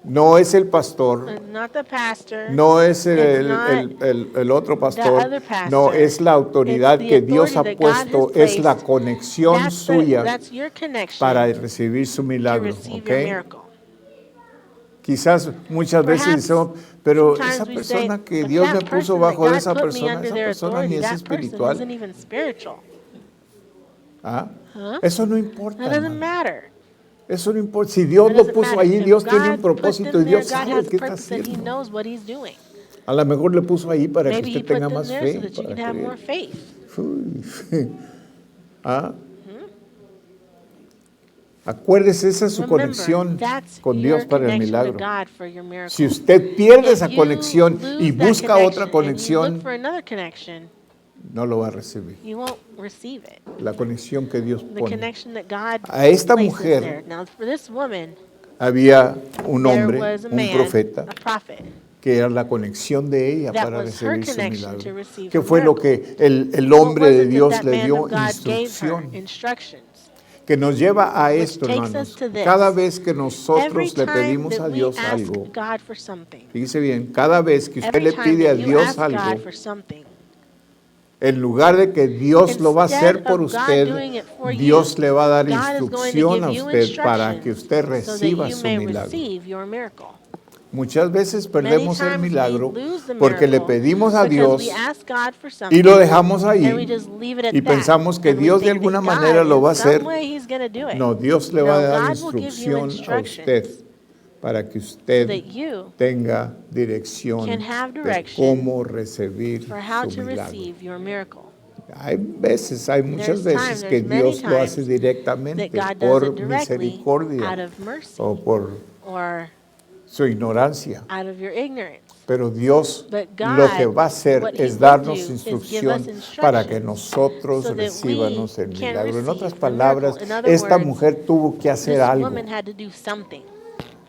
No es el pastor, Not the pastor. no es It's not el otro pastor, other pastor. no, es la autoridad It's the que Dios ha authority that God has puesto, es la placed. conexión suya That's your connection para recibir su to milagro. receive ¿Ok? your miracle. Quizás muchas veces Perhaps decimos, pero sometimes esa we persona say, que "But Dios that me puso person bajo that de God esa put me persona, under esa their persona authority, ni es that person espiritual. isn't even spiritual." ¿Ah? Huh? Eso no importa. That doesn't hermano. matter. Eso no importa. Si Dios That lo doesn't puso matter. allí, If Dios tiene un God put propósito them y Dios there, God sabe has a qué está purpose and He haciendo. knows what He's doing. A lo mejor le puso ahí para que Maybe He usted put tenga them más there so fe. that you para can have creer. more faith. Uy. ¿Ah? Acuérdese, esa es su Remember, conexión that's con Dios your para el connection to milagro. God for your miracle. Si usted pierde If esa you conexión y lose that busca otra connection and conexión, you look for another connection, no lo va a recibir. you won't receive it. La conexión que Dios The pone. connection that God A esta places mujer there. Now, for this woman, había un there hombre, was a un man, profeta, a prophet, que era la conexión de ella that para was her recibir su connection to milagro. receive Que her fue lo miracle. que el What hombre was de it that Dios that le man dio of God gave her? instrucción. Instructions. Que nos lleva a Which esto, takes us hermanos. to this. Cada vez que Every nosotros le time pedimos that a we Dios ask algo, God for something, fíjese bien, cada vez que usted every le time pide a that you Dios ask God algo, for something, en lugar de que Dios lo va a hacer instead por of God usted, doing it for Dios you, le va a dar God is going to instrucción a give you usted para que instructions usted so that reciba you su may milagro. receive your miracle. Muchas veces Many perdemos el times we milagro lose the porque le miracle pedimos a because Dios we ask God for y something lo dejamos and we ahí just leave it at y that. pensamos que And we Dios de think that alguna God, manera lo va a in some hacer. way, He's going to do it. No, Dios le va a No, dar God will give you instrucción a usted instructions para que so usted that you tenga dirección can have de direction cómo recibir for how su to milagro. receive your miracle. Hay muchas There's veces que there's many Dios lo hace times directamente that God does por it directly misericordia out of mercy o por or su ignorancia. out of your ignorance. Pero Dios But lo que God, va a hacer what He es will darnos do is give instrucción us para que instructions nosotros so that recibamos we el can milagro. En otras receive the palabras, miracle. In other esta words, mujer tuvo que hacer This algo. woman had to do something.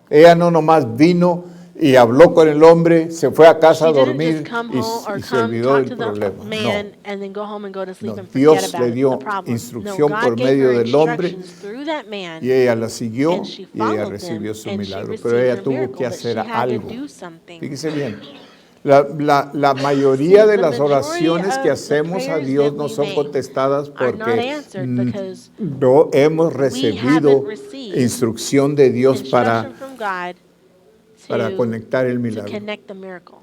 Ella no nomás vino y habló con el hombre, se fue a casa a She didn't dormir just come home or y se come olvidó talk del to the problema. man and then go home and go to sleep No, and Dios forget le about dio the problem. instrucción No, por God gave medio her del hombre instructions through that man, y ella la siguió and she y ella followed recibió them, su and she milagro. received Pero ella her tuvo miracle, que but she hacer had to algo. do something. Fíjese bien. La mayoría de the las majority oraciones que of the hacemos a prayers Dios that no we son make contestadas are not porque answered because no hemos we recibido haven't received instrucción de Dios instruction from God para to conectar el to milagro. connect the miracle.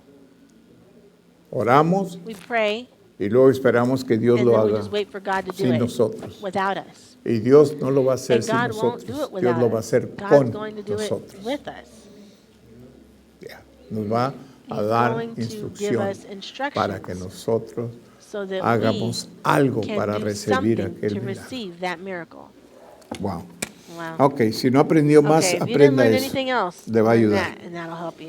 Oramos We pray, y luego esperamos que Dios and lo then we haga just wait for God to do sin it nosotros. without us. Y Dios no lo va a hacer And sin God won't do nosotros. it Dios without lo va a us. hacer God's con going to do it nosotros. with us. Ya, nos va a He's dar going to give instrucción us instructions para que nosotros so that hagamos algo we para can do recibir something aquel to milagro. receive that miracle. Wow. Wow. Ok, si no aprendió más, Okay, if you didn't aprenda learn eso. anything else, Le va a learn ayudar. that, and that'll help you.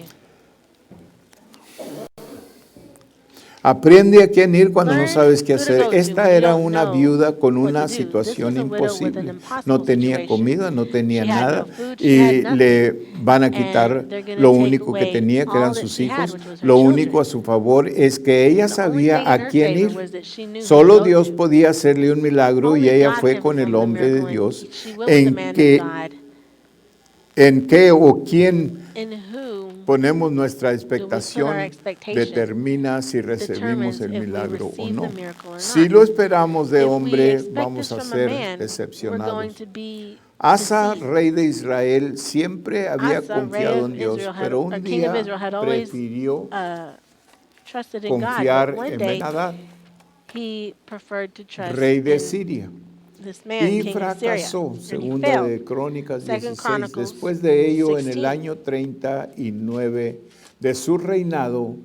Aprende a quién ir cuando no Learn sabes qué who to hacer. go to Esta when you era don't una know viuda con what una to do. situación This was a widow with an imposible. impossible No tenía situation. comida, no tenía She had nada no food, she y had nothing. le van a quitar And they're gonna lo take único que away tenía, que all eran that sus she had, hijos. which was her Lo children. único a su favor es que ella The only sabía thing in a her quién favor ir. was that she knew who Solo to go Dios to. podía hacerle un milagro y Only ella God fue can con el perform a hombre de miracle, and Dios. she went with the man of God. En qué o quién In whom Ponemos nuestra Do we put our expectación, expectation determina si recibimos determines el if we milagro o receive no. the miracle or Si not. lo esperamos de If we hombre, expect vamos this a from a ser man, we're going decepcionados. to be Asa, deceived. rey de Israel, siempre había Asa, rey confiado of en Dios, Israel, pero un king of día Israel, had always prefirió trusted in God, confiar but one en day Ben-Hadad, he preferred to trust rey de in Siria, this man, y king of Syria, fracasó. and he Segunda failed. de Crónicas Second 16. Chronicles Después de ello, en el 16. año 39 de su reinado,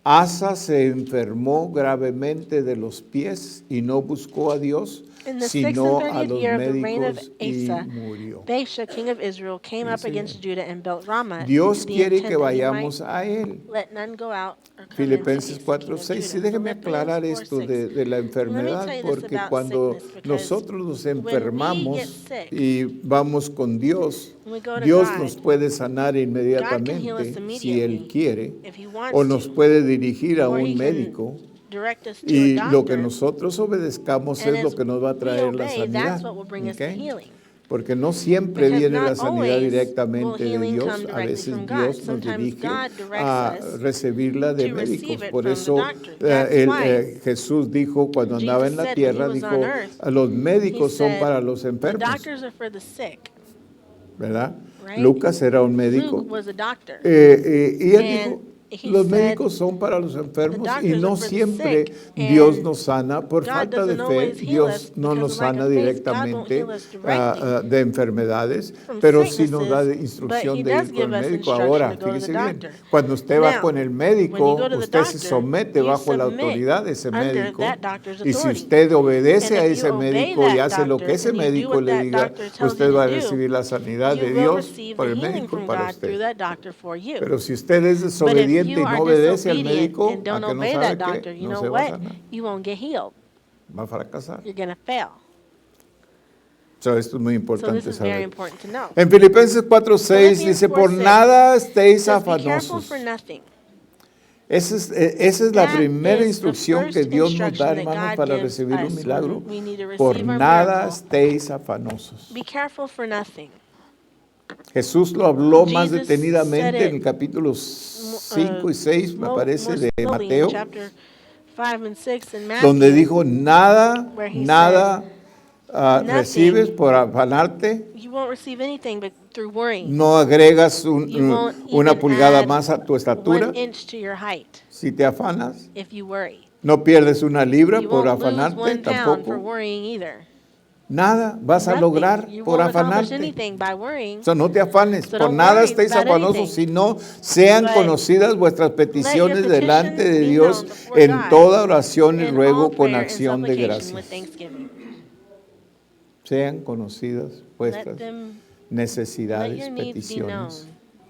Asa se enfermó gravemente de los pies y no buscó a Dios, In the 6th sino and a 30th los year of the reign of médicos y Asa, murió. Baasha, king of Israel, came up Dice, against Judah and built Ramah Dios to the quiere intent que that he vayamos might a Él. let none go out or come Filipenses into Asa, king of 4:6. Y Judah. déjeme Philippians aclarar esto 4:6. de la Let me enfermedad, tell you this porque about cuando sickness, because nosotros nos when we get enfermamos sick, y vamos con Dios, when we go to Dios God, nos puede sanar God can heal us inmediatamente si Él immediately quiere, if he wants o nos to, puede dirigir a or he un can médico, direct us to y a lo que doctor, nosotros obedezcamos and es lo as que nos va a we traer la obey, sanidad. that's what will bring us the ¿Ok? healing. Porque no siempre Because viene la not sanidad always will directamente de healing Dios, come a directly veces from God. Dios nos Sometimes dirige God directs a us recibirla de to médicos. receive it Por from the eso doctor. That's why Jesús dijo cuando andaba en Jesus la said when he tierra, was on dijo, earth, los he médicos son said, para los the enfermos, doctors are for the sick, ¿verdad? right? Lucas era un médico. Luke was a doctor. Y él dijo, And he los said, médicos son para los the enfermos y doctors no are for the siempre sick, Dios and nos sana por God falta de doesn't fe. always heal us Dios no because nos of lack sana of faith. God won't directamente heal us directly de enfermedades, from pero sí nos da sicknesses, but instrucción he de does ir give con el us médico. instruction Ahora, to go to the fíjese bien, doctor. cuando usted va Now, con el when you médico, go to the usted se doctor, somete you bajo la submit autoridad de ese under médico. that doctor's Y si authority. usted obedece And a if you ese obey médico y that hace lo doctor que ese and you do médico what le that diga, doctor tells usted you va a to do, recibir la sanidad you de will Dios receive por the el healing médico y from para God through usted. that doctor for you. Pero si usted es But if desobediente you y are no obedece al disobedient médico, and ¿a don't que no obey sabe that doctor, qué? you No know se va a what? sanar, You won't get healed. va a fracasar. You're going to fail. So, esto es muy So this importante is very saber. important to know. En Filipenses 4:6 Philippians dice, por 4:6 nada estéis says, be careful afanosos. for nothing. Esa es la That primera is the instrucción first que Dios nos da, instruction that hermanos, God para gives recibir un us milagro. when we need to Por receive our nada miracle. estéis afanosos. Be careful for nothing. Jesús lo habló más Jesus detenidamente said en el capítulo 5 y 6, me more parece, de slowly in Mateo, chapter 5 and 6 in donde Matthew, dijo, nada, where he nada nothing. recibes por afanarte, You won't receive anything but through worrying. no agregas You won't una even pulgada add más a tu estatura 1 inch to your height si te afanas, if you worry. no pierdes una libra You por won't lose afanarte 1 pound for tampoco, worrying either. nada vas a Nothing. lograr You por won't accomplish afanarte. anything by worrying. O sea, no te afanes, So por don't nada worry estéis about afanosos, anything. sino sean But conocidas vuestras let your peticiones delante petitions de be Dios known before en God toda oración y in all ruego con prayer and acción de supplication with gracias. thanksgiving. Sean conocidas Let vuestras them, let necesidades, your needs be known, peticiones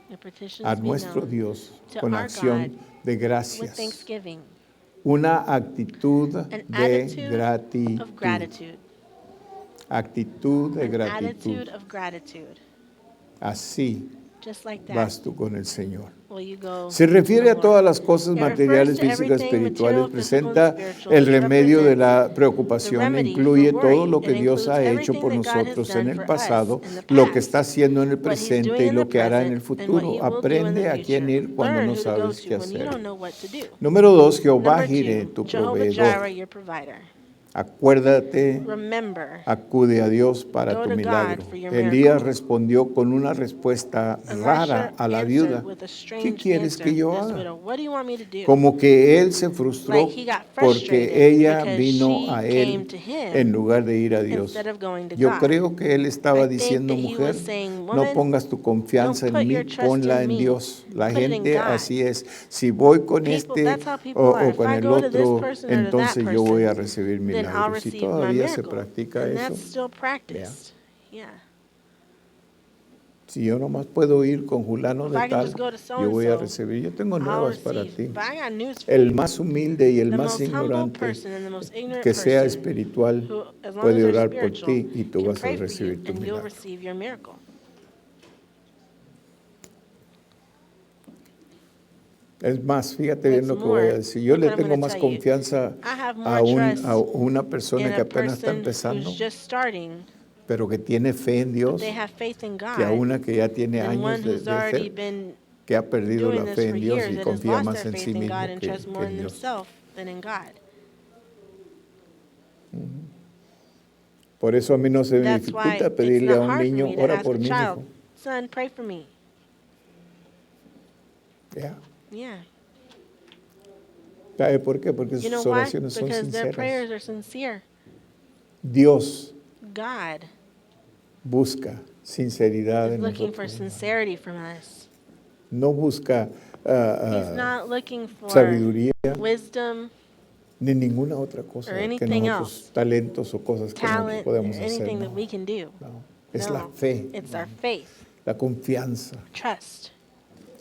your petitions a be nuestro known Dios to con our acción God de with gracias. thanksgiving, Una actitud an de attitude of gratitud. gratitude, Actitud de an gratitud. attitude of gratitude. Así Just like that, vas tú con el Señor. will you go Se to refiere the a todas Lord. las cosas It materiales, refers to físicas, everything espirituales. material, physical, and Presenta spiritual. el It remedio de represents la the preocupación. remedy Incluye for todo worry. lo que It Dios ha includes hecho por everything that God has nosotros en done el for us pasado, in the lo que past, está haciendo en el what He's presente doing y in lo the que hará en el present, and what He futuro. will do in Aprende the a quién future. ir cuando Learn no who to go sabes to qué when you hacer. don't know what to do. Número 2, Jehová Number Jireh, 2, tu Jehovah Jireh, proveedor. your provider. Acuérdate, Remember, acude a Dios para go tu to milagro. God for your Elías miracle. respondió con una respuesta rara Elisha a la answered viuda. with a ¿Qué strange quieres answer que yo to this haga? widow. What do you want me to do? Como que él se frustró Like he got porque frustrated ella because vino she a came él to him en lugar de ir a Dios. instead of going to Yo God. creo que él estaba I think diciendo, that he mujer, was saying, no woman, pongas tu confianza don't en put mí, your trust ponla in en me. Dios. La Put it in gente God. así es. Si voy con People, that's how people o are. If con I el go to this otro, person or to that entonces yo voy a person, recibir then I'll milagros. Y receive my todavía se miracle. practica And eso. that's still practiced. Yeah. Si yo nomás puedo ir con fulano If de I can tal, just go to yo voy a so-and-so, recibir. Yo tengo I'll nuevas para receive. ti. But I got news for El you. más humilde y el The más most humble ignorante person and the most ignorant que sea person espiritual who, as long as puede they're orar por spiritual, ti y tú can vas a pray for you recibir tu and you'll milagro. receive your miracle. Es más, fíjate bien It's lo que voy a more. decir. Yo Look le what I'm tengo gonna más tell you. confianza I have a, more trust a una persona in que a apenas está person empezando, who's just starting, pero que tiene fe en but Dios, they have faith in que a God, una que ya tiene than años one who's de already ser, been que ha perdido doing la this fe for en Dios years y that has confía lost más their en sí faith in mismo God and que trust more en in Dios. themselves than in God. Por eso a mí no se me That's why dificulta it's pedirle a not un hard for niño, me to ora ask por a mí, child, hijo. son, pray for me. Ya. Yeah. ¿Sabe por qué? Porque You know sus why? oraciones son Because their sinceras. prayers are sincere. Dios God busca sinceridad is en looking for nosotros, hermano. sincerity from us. No busca He's not looking for sabiduría wisdom, ni ninguna otra cosa or que anything nosotros, else. talentos o cosas que nosotros Talent, or podemos hacer. anything that No, we can do. no. Es la No, fe, it's our faith, la confianza trust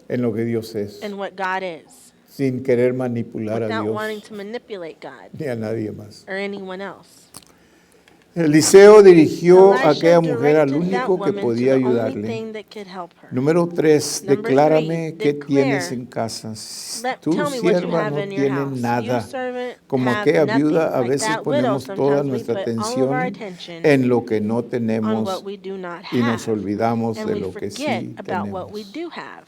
en lo que Dios es, in what God is, sin querer manipular a without Dios wanting to manipulate God ni a nadie más. or anyone else. Eliseo dirigió a Elisha aquella mujer al directed that único que woman to podía the only ayudarle. thing that could help her. Número 3, Number declárame 3, qué declare, tienes en casa. Tu Tell me what you sierva have no in your tiene house. You nada. servant Como have aquella nothing. viuda, a Like veces that widow, ponemos toda sometimes we nuestra put all of our atención attention en lo que no on tenemos what we do not y nos have, olvidamos and de we lo que forget sí about what we tenemos. do have.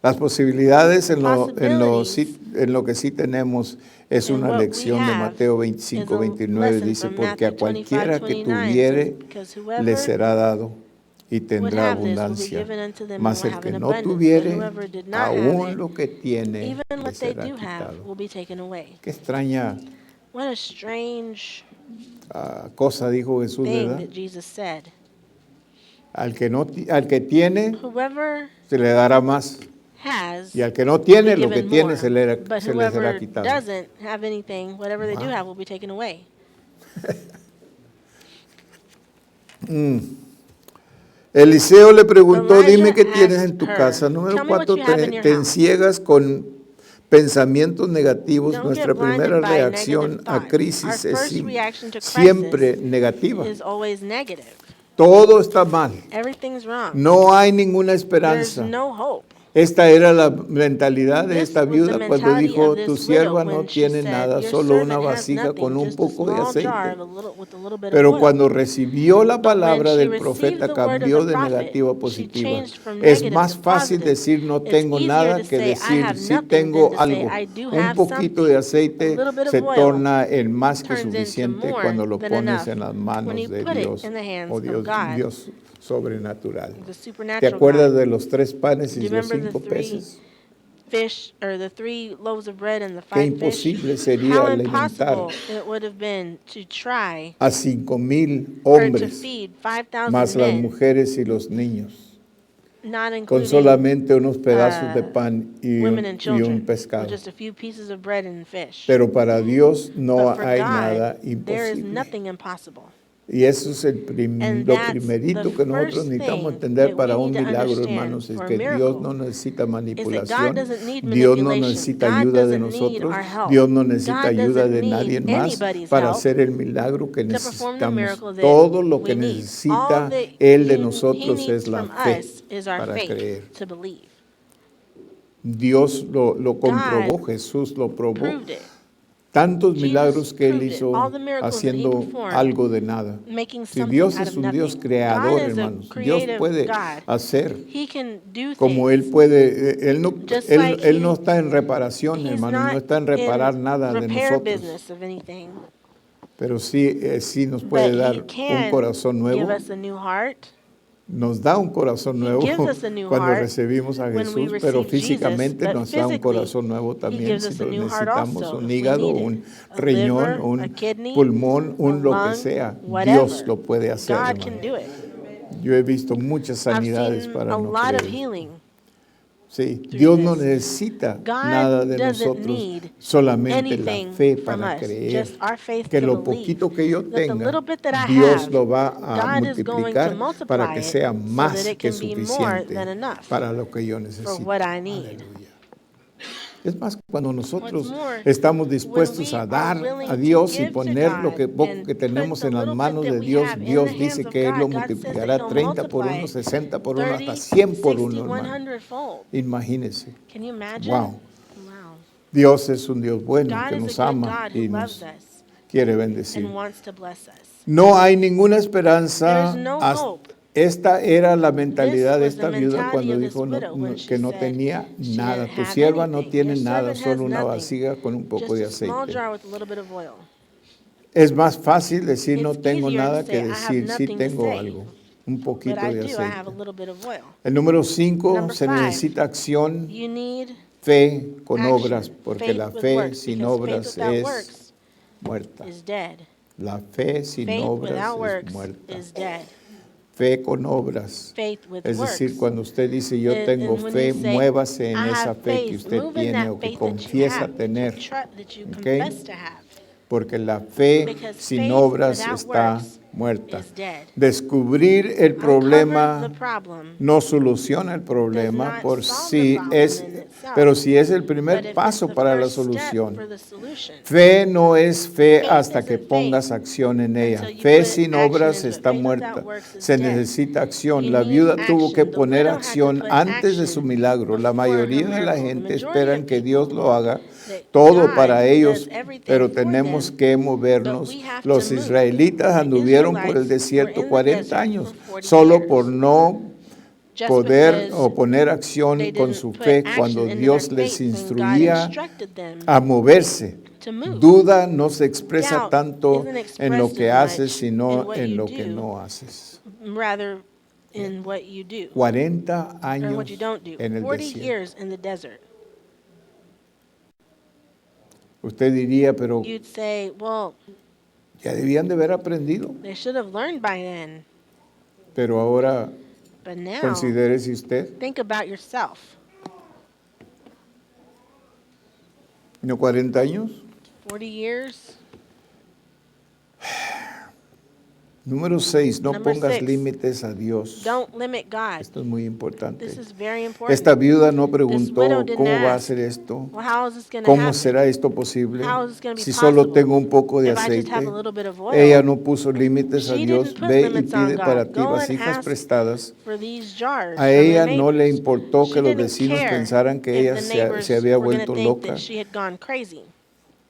Las posibilidades en Possibilities lo que sí tenemos es in una what we lección de have Mateo is 25, a 29. lesson Dice, from porque a Matthew 25, cualquiera que 29 tuviere, says, because le whoever será dado y would tendrá have this will be abundancia. given unto them and Mas will el have que an no abundance, but tuviere, whoever did not have aún it, lo que tiene, even le what they será do have quitado. will be taken away. Qué extraña What a strange cosa dijo Jesús, thing ¿verdad? that Jesus said. Al que tiene, Whoever se le dará más. has Y al que no will tiene, be lo que given tiene more, se le but será whoever quitado. doesn't have anything, whatever they do Wow. have will be taken away. Eliseo le preguntó, Elijah dime qué tienes asked en tu her, casa. Número "Tell me what 4, you have in your te house." enciegas con pensamientos negativos. Don't Nuestra get blinded primera by reacción negative a thoughts. Our crisis es first reaction to siempre crisis negativa. is always negative. Todo está mal. Everything's wrong. No hay ninguna There's esperanza. no hope. Esta era la mentalidad de This esta was the viuda cuando mentality dijo, of tu this sierva widow no when she tiene said, nada, "Your solo una servant has vasija con nothing, un just a poco de small jar aceite. with a little bit of Pero oil." cuando recibió la But when palabra she del received profeta, the word of cambió the de prophet, negativa a she positiva. changed from Es negative más to fácil positive. decir no It's tengo easier nada to que say, "I decir have sí nothing," tengo than to say, algo. "I do Un have poquito de something." A aceite little bit of se oil torna en más que turns into suficiente more cuando lo than pones enough en las when manos you de put it Dios, in the hands o of Dios, God, Dios sobrenatural. the ¿Te supernatural acuerdas God. de los 3 panes Do y you los remember the 5 peces? fish, or the 3 loaves of bread and the Qué 5 fish? imposible sería How alimentar impossible it would have been to try a 5,000 or to hombres, feed más 5,000 las men, mujeres y los niños, not con including solamente unos pedazos de pan women and y children, un with pescado. just a few pieces of bread and fish. Pero para Dios no But for hay God, nada there is imposible. nothing impossible. Y eso es And lo that's primerito the que nosotros first necesitamos thing entender that para we un need to milagro, understand hermanos, es for a que Dios miracle no necesita is that God manipulación, doesn't need Dios no manipulation. necesita God ayuda de doesn't need nosotros, our help. Dios no necesita God ayuda doesn't de need nadie más anybody's para help hacer el milagro que to perform the necesitamos. miracle that Todo lo que we need. All necesita that Él de He nosotros needs es la from fe us is our para faith creer. to believe. Dios lo comprobó, God Jesús lo probó. proved it. Tantos Jesus milagros que Él proved it. hizo All the miracles that He haciendo performed, algo de nada. making Si something Dios out es of un Dios nothing. creador, God is a hermanos, Dios creative puede God. hacer He can do como Él things. puede. Just like Él no está en reparación, He's hermanos, no not está en reparar in nada de repair nosotros. business of anything. Pero sí nos puede But He dar un can corazón give nuevo. us a new heart. Nos da un corazón He nuevo gives us a new cuando heart recibimos a when we Jesús, pero receive Jesus, físicamente but nos da un physically, corazón nuevo He también gives si us a lo new heart necesitamos, also un if we hígado, need it. un A riñón, liver, a un kidney, pulmón, a un lo que lung, sea. whatever. Dios lo puede hacer, God hermano. can do it. Yo he visto muchas I've sanidades seen para a no lot of creer. healing. Sí, through Dios no this. necesita God nada de doesn't nosotros, need solamente la anything fe from para us, creer just our faith que to lo believe poquito que yo that the tenga, little bit that I Dios have, lo va a God is going to multiplicar para multiply que it sea so más that it que can be more suficiente than enough para lo que yo for necesito. what I need. Aleluya. Es más, cuando nosotros What's more, estamos when dispuestos we a are dar willing a to Dios y give to poner lo God que poco and que tenemos put the en las little bit manos that de we Dios, have in Dios the dice hands of que Él lo God, God says that multiplicará He'll 30 por multiply 1, 60 por 1, 30, hasta 100 por 60, 1, hermano. 100-fold. Imagínese. Can you imagine? Wow. Wow. Dios es un Dios bueno God que is nos a good ama God who y loves nos us quiere bendecir. and wants to bless us. No hay ninguna There's esperanza no hasta hope Esta era la mentalidad de was the esta viuda mentality cuando of this dijo widow when she que no said tenía she nada. didn't Tu have sierva no anything. tiene Your nada, servant has solo una nothing, vasija con un poco de just a small aceite. jar with a little bit of oil. Es más fácil decir no It's tengo easier to nada que say, I have decir sí nothing to tengo say, algo, un but poquito I de do, I have a aceite. little bit of oil. El número 5, Number se 5, necesita acción, you need fe con action, obras, porque faith la with fe works, sin because faith obras without es works muerta. is dead. La fe sin Faith obras without es works muerta. is dead. Fe con obras. Faith with Es decir, works. cuando usted dice yo And tengo when fe, you say, muévase en I esa have fe que faith, usted move in tiene that o que faith that you confiesa have, tener. that you ¿Ok? confess to have. Porque la fe Because sin faith obras without está works muerta. is dead. Descubrir el Uncover the problema problem no soluciona el does problema not por solve sí the problem es, in itself. pero sí es el But primer if it's paso the para la first step solución. for the solution, Fe no es fe Faith hasta que isn't pongas faith acción en ella. until you Fe put sin action obras into it. está Faith muerta. without works is Se dead. necesita acción. You La need viuda tuvo que action. The poner widow had to acción put antes de su action milagro. La before her mayoría de la miracle. The gente majority esperan of que Dios people lo haga that todo God para ellos, does everything pero for tenemos them, que but movernos. we have to Los move. israelitas The anduvieron por el Israelites were desierto in the 40 desert años for 40 solo por years. no Just poder because o poner acción they con didn't su put fe action cuando into their Dios les faith when God instruía instructed them a moverse. to move. Duda no se expresa Doubt tanto isn't en lo expressed que as haces, much sino in what en you lo que do, no haces. rather in what you do 40 or what años you don't do. en el 40 desierto. years in the desert. Usted diría, pero You'd say, well, ya debían de haber aprendido. they should have learned by then. Pero ahora But now, considérese usted, think about yourself. ¿no 40 años? 40 years. Número 6, no Number pongas 6, límites a Dios. Don't limit God. Esto es muy importante. This is very important. Esta viuda no This preguntó widow didn't cómo va a ask, ser esto, well, how is this going to cómo happen? será esto posible, How is this going to be si solo possible? tengo un poco de If I just have aceite. a little bit of oil, Ella no puso límites a she Dios. didn't put Ve y limits on pide God. para ti Go and vasijas ask prestadas. for these jars A from ella your no le neighbors. importó She que los didn't vecinos care pensaran que if ella the se neighbors había were going to vuelto think loca. that she had gone crazy.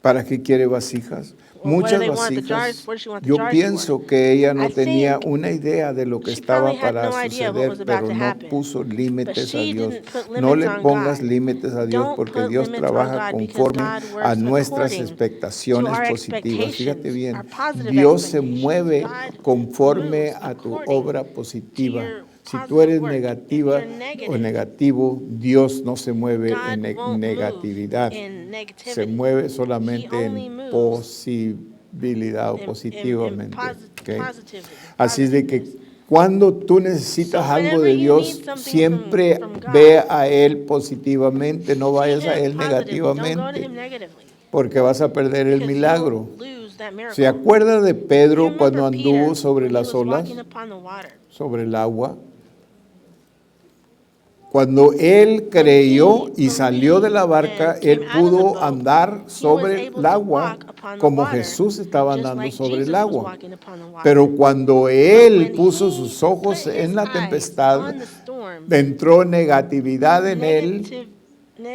¿Para qué quiere vasijas? Well, what do Muchas they want the jars? vasijas. What does she want the Yo jars pienso que ella no I tenía think una idea de lo que she probably estaba had para no idea what was suceder, about pero to no happen. puso But límites a she Dios. didn't put No limits le on pongas God. límites a Dios Don't porque put Dios limits on trabaja God because conforme God a works nuestras according to expectaciones our positivas. Fíjate expectations, bien, our positive Dios se expectations. mueve God conforme moves a tu according obra to positiva. your Si tú positive eres work. If negativa you're o negative, negativo, Dios no se mueve God en won't move negatividad. in Se negativity. mueve He solamente only en moves posibilidad o in positivamente. ¿Ok? positively. Así es de que Positiveness. cuando tú necesitas So algo whenever de you Dios, need something siempre from God, ve a Él positivamente, no see vayas a him Él positively. Don't go to negativamente, him negatively. porque vas a perder el Because milagro. you'll lose that miracle. ¿Se acuerda de You Pedro cuando remember Peter anduvo sobre when he las was olas, walking upon the water. sobre el agua? Cuando él creyó y salió de la barca, él pudo andar sobre el agua como Jesús estaba andando sobre el agua. Pero cuando él puso sus ojos en la tempestad, entró negatividad en él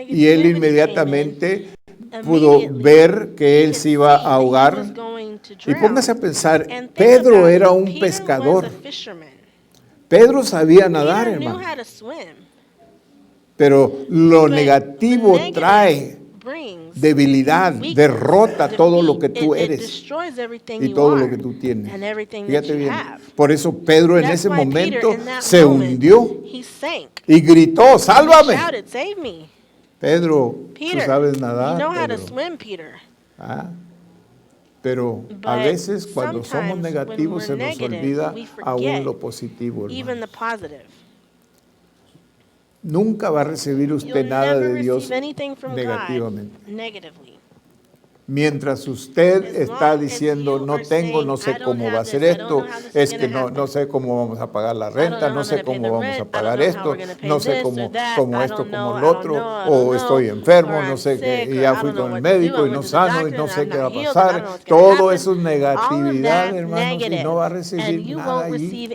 y él inmediatamente pudo ver que él se iba a ahogar. Y póngase a pensar, Pedro era un pescador. Pedro sabía nadar, hermano. Pero lo negativo trae debilidad, derrota todo lo que tú eres y todo lo que tú tienes. Fíjate bien. Por eso Pedro en ese momento se hundió y gritó, ¡sálvame! Pedro, tú sabes nadar, Pedro. Ah, pero a veces cuando somos negativos se nos olvida aún lo positivo, hermano. Nunca va a recibir usted nada de Dios negativamente. Mientras usted está diciendo, no tengo, no sé cómo va a ser esto, es que no sé cómo vamos a pagar la renta, no sé cómo vamos a pagar esto, no sé cómo esto, como lo otro, o estoy enfermo, no sé qué, y ya fui con el médico y no sano y no sé qué va a pasar. Todo eso es negatividad, hermanos, y no va a recibir nada allí.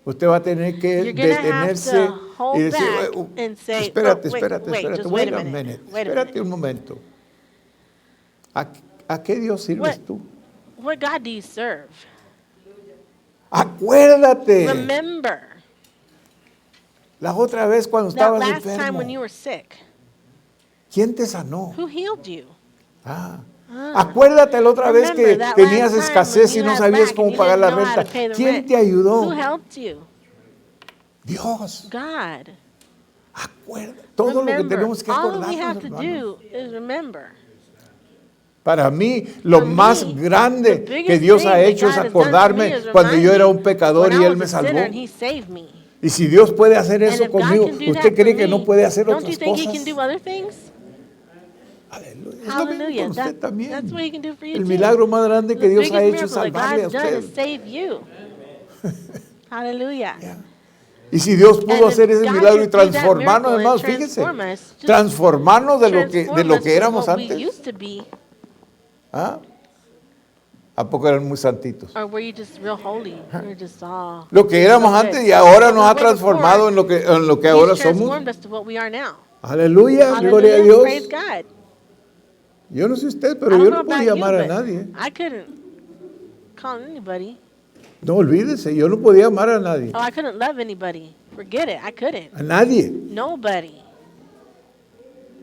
Usted va a tener que detenerse y decir, espérate, wait a minute, espérate un momento. ¿A qué Dios sirves tú? What God do you serve? Acuérdate. Remember La otra vez cuando that estabas last time enfermo, when you were sick. ¿quién te sanó? Who healed you? Acuérdate la otra vez que Remember that tenías last time escasez when y you no had sabías lack cómo and you pagar la didn't know how renta. to pay the ¿Quién rent. te ayudó? Who helped you? Dios. God. Acuérdate. Todo lo que Remember. tenemos que All that we acordarnos, have to hermano. do is remember. Para mí, lo For más me, grande the biggest que Dios thing ha that hecho es God has done for me acordarme is cuando remind yo era me un pecador when y I Él me was a sinner salvó. and He saved me. Y si Dios puede hacer And eso if God conmigo, can do ¿usted that for cree que no me, puede hacer don't you otras think He cosas? can do other things? Aleluya. Es lo mismo Hallelujah. con usted también. That's what He can do for you El too. milagro más grande que The Dios ha biggest hecho es miracle that salvarle a God's done is usted. save you. Hallelujah. Y si Dios pudo And if hacer ese God milagro y could do that transformarnos, miracle and hermanos, fíjese, transform us, just transformarnos de lo transform us que from éramos what we antes. used to be, ¿Ah? ¿A poco eran muy santitos? or were you just real holy? You're just all Lo que éramos so antes good. y ahora What nos we ha were transformado before, en lo que ahora He's somos. transformed us to what we are now. Aleluya, gloria a Hallelujah. Praise Dios. God. Yo no sé usted, I pero don't yo know no podía about you, amar a but nadie. I couldn't call anybody. No olvídese, yo no podía amar a nadie. Oh, I couldn't love anybody. Forget it. I couldn't. A nadie. Nobody.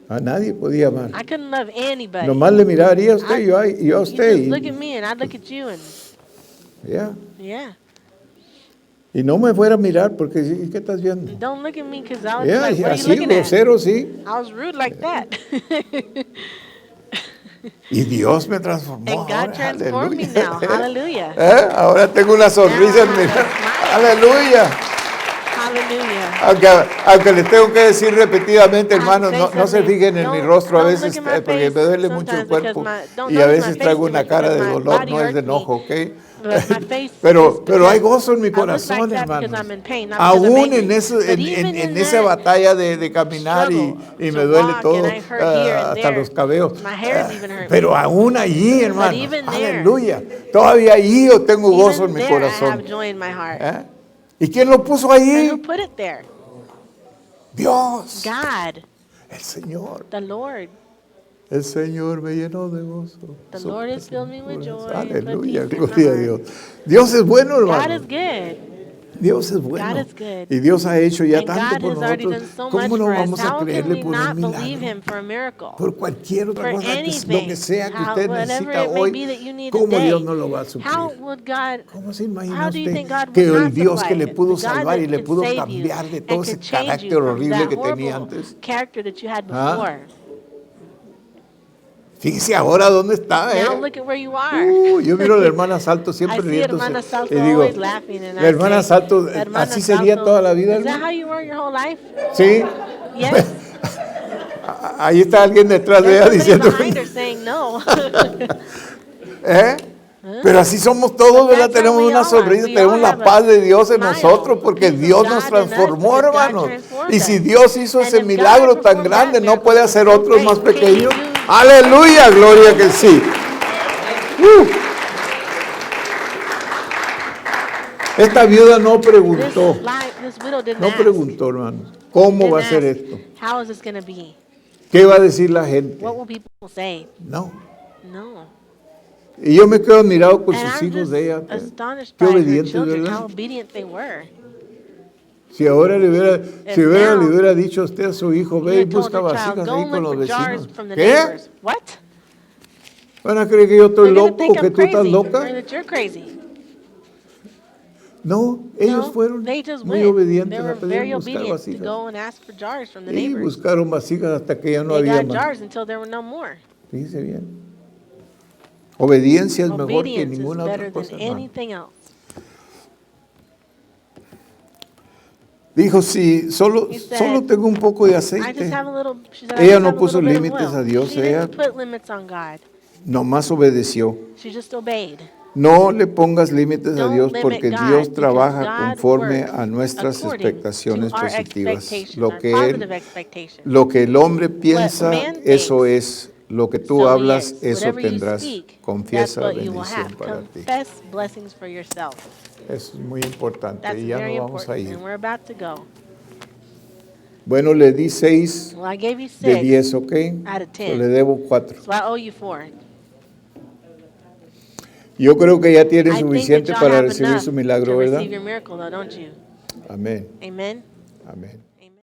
A nadie podía amar. I couldn't love anybody. Nomás le miraría a usted y yo a You usted. just look at me and I'd look at you and Ya. yeah. Y no me fuera a mirar porque, ¿y qué estás viendo? Don't look at me because I was Ya, like, y what are you así, looking at? grosero, sí. I was rude like that. Y Dios me transformó. And God ahora, transformed me aleluya. now. Hallelujah. Ahora tengo una sonrisa en Now I mi have a smile. Aleluya. Hallelujah. Aunque les tengo que decir repetidamente, hermanos, say no se something. fijen en mi Don't- rostro a don't veces look at my porque face me duele mucho el sometimes because cuerpo don't y a notice my veces face traigo too una much cara because de my dolor, body no es de hurts me. enojo, ¿ok? But my face Pero is because hay gozo en mi I look corazón, like that because hermanos. I'm in pain, not because I'm Aún angry. en, eso, But even en in esa that batalla de caminar y struggle me to duele walk todo, and I hurt here and hasta there. los cabellos. My hair's even hurt Pero me. aún allí, hermanos, even there, aleluya. Todavía allí yo tengo gozo en Even mi there, I corazón. have joy in my heart. ¿Eh? ¿Y quién lo puso And who allí? put it there? Dios, God, el Señor. the Lord. El Señor me llenó de gozo. The Lord has filled me with joy. Aleluya, and put peace in my gloria a heart. Dios. Dios es bueno, God hermano. is good. Dios es bueno. God is good. Y Dios ha hecho ya And tanto God por has already nosotros. done so much ¿Cómo no for us. vamos a How can creerle we por un not believe milagro? Him for a miracle? Por cualquier otra For cosa, lo anything, que sea que how- usted whatever necesita it may hoy, be that you need ¿cómo today. Dios no lo va a How suplir? would God? ¿Cómo se imagina How do you usted think God que would el not Dios que supply le it? pudo The God salvar y that le could pudo save you cambiar de and todo ese could change you carácter from horrible that que tenía horrible antes? character that you had ¿Ah? before? Fíjese ahora dónde está, Now look at where you are. Yo miro a la hermana Salto I siempre see riéndose. Hermana Salto Y digo, always laughing, and la I hermana say, Salto, Hermana ¿así sería Salto, toda la vida, is that hermano? how you were your whole life? Sí. Yes. Ahí está alguien detrás de There's ella somebody diciendo, behind her saying no. ¿eh? Pero así somos todos, But ¿verdad? that's how Tenemos we una all are. sonrisa, We tenemos all la have a paz de Dios en smile, nosotros the porque peace of Dios nos God in us transformó, because God hermanos. transformed Y si us. Dios hizo And ese if God milagro tan performed grande, that ¿no miracle puede that was hacer so otros más great, can He pequeños? do- Aleluya, gloria que sí. Esta viuda no preguntó, This widow didn't no ask. preguntó, hermanos, ¿cómo Didn't va a ser ask, esto? how is this going to be? ¿Qué va a decir la gente? What will people say? No. No. Y yo me quedo admirado por And sus I'm hijos just de ella. astonished Qué by her obedientes, children, ¿verdad? how obedient they were. Si ahora le now hubiera dicho a usted a su hijo, You ve y had told busca your child, vasijas go ahí con look los for jars vecinos. from the ¿Qué? neighbors. What? ¿Van a creer que yo estoy They're going to loco think o que I'm tú estás crazy loca? or that you're crazy. No, ellos No, fueron they just muy went. obedientes They a were pedir very buscar obedient to vasijas. go and ask for jars from the Y neighbors. buscaron vasijas hasta que ya no They había got más. jars until there were no more. Fíjese bien. Obediencia es mejor que Obedience is ninguna otra better cosa, than hermano. anything else. Dijo, si solo He said, solo tengo un poco de I just aceite. have a little. She said, I Ella just no have a puso little bit of límites oil. a Dios, She ella didn't put limits on God. nomás obedeció. She just obeyed. No le pongas límites a Don't Dios limit porque God, Dios because trabaja God conforme works a nuestras according expectaciones to our positivas. expectations, Lo our que, positive expectations. lo que el hombre piensa, man eso thinks, es. Lo que tú So he hablas, is. eso Whatever you tendrás. speak, that's Confiesa what you will bendición have. para ti. Confess blessings for yourself. Eso es muy importante That's y ya very no vamos a important, ir. and we're about to go. Bueno, le di 6 Well, I gave you de 6 10, ¿ok? out of So 10. le debo 4. So I owe you 4. Yo creo que ya tiene I think that suficiente y'all para have recibir enough su milagro, to ¿verdad? receive your miracle, though, don't you? Amén. Amen. Amén.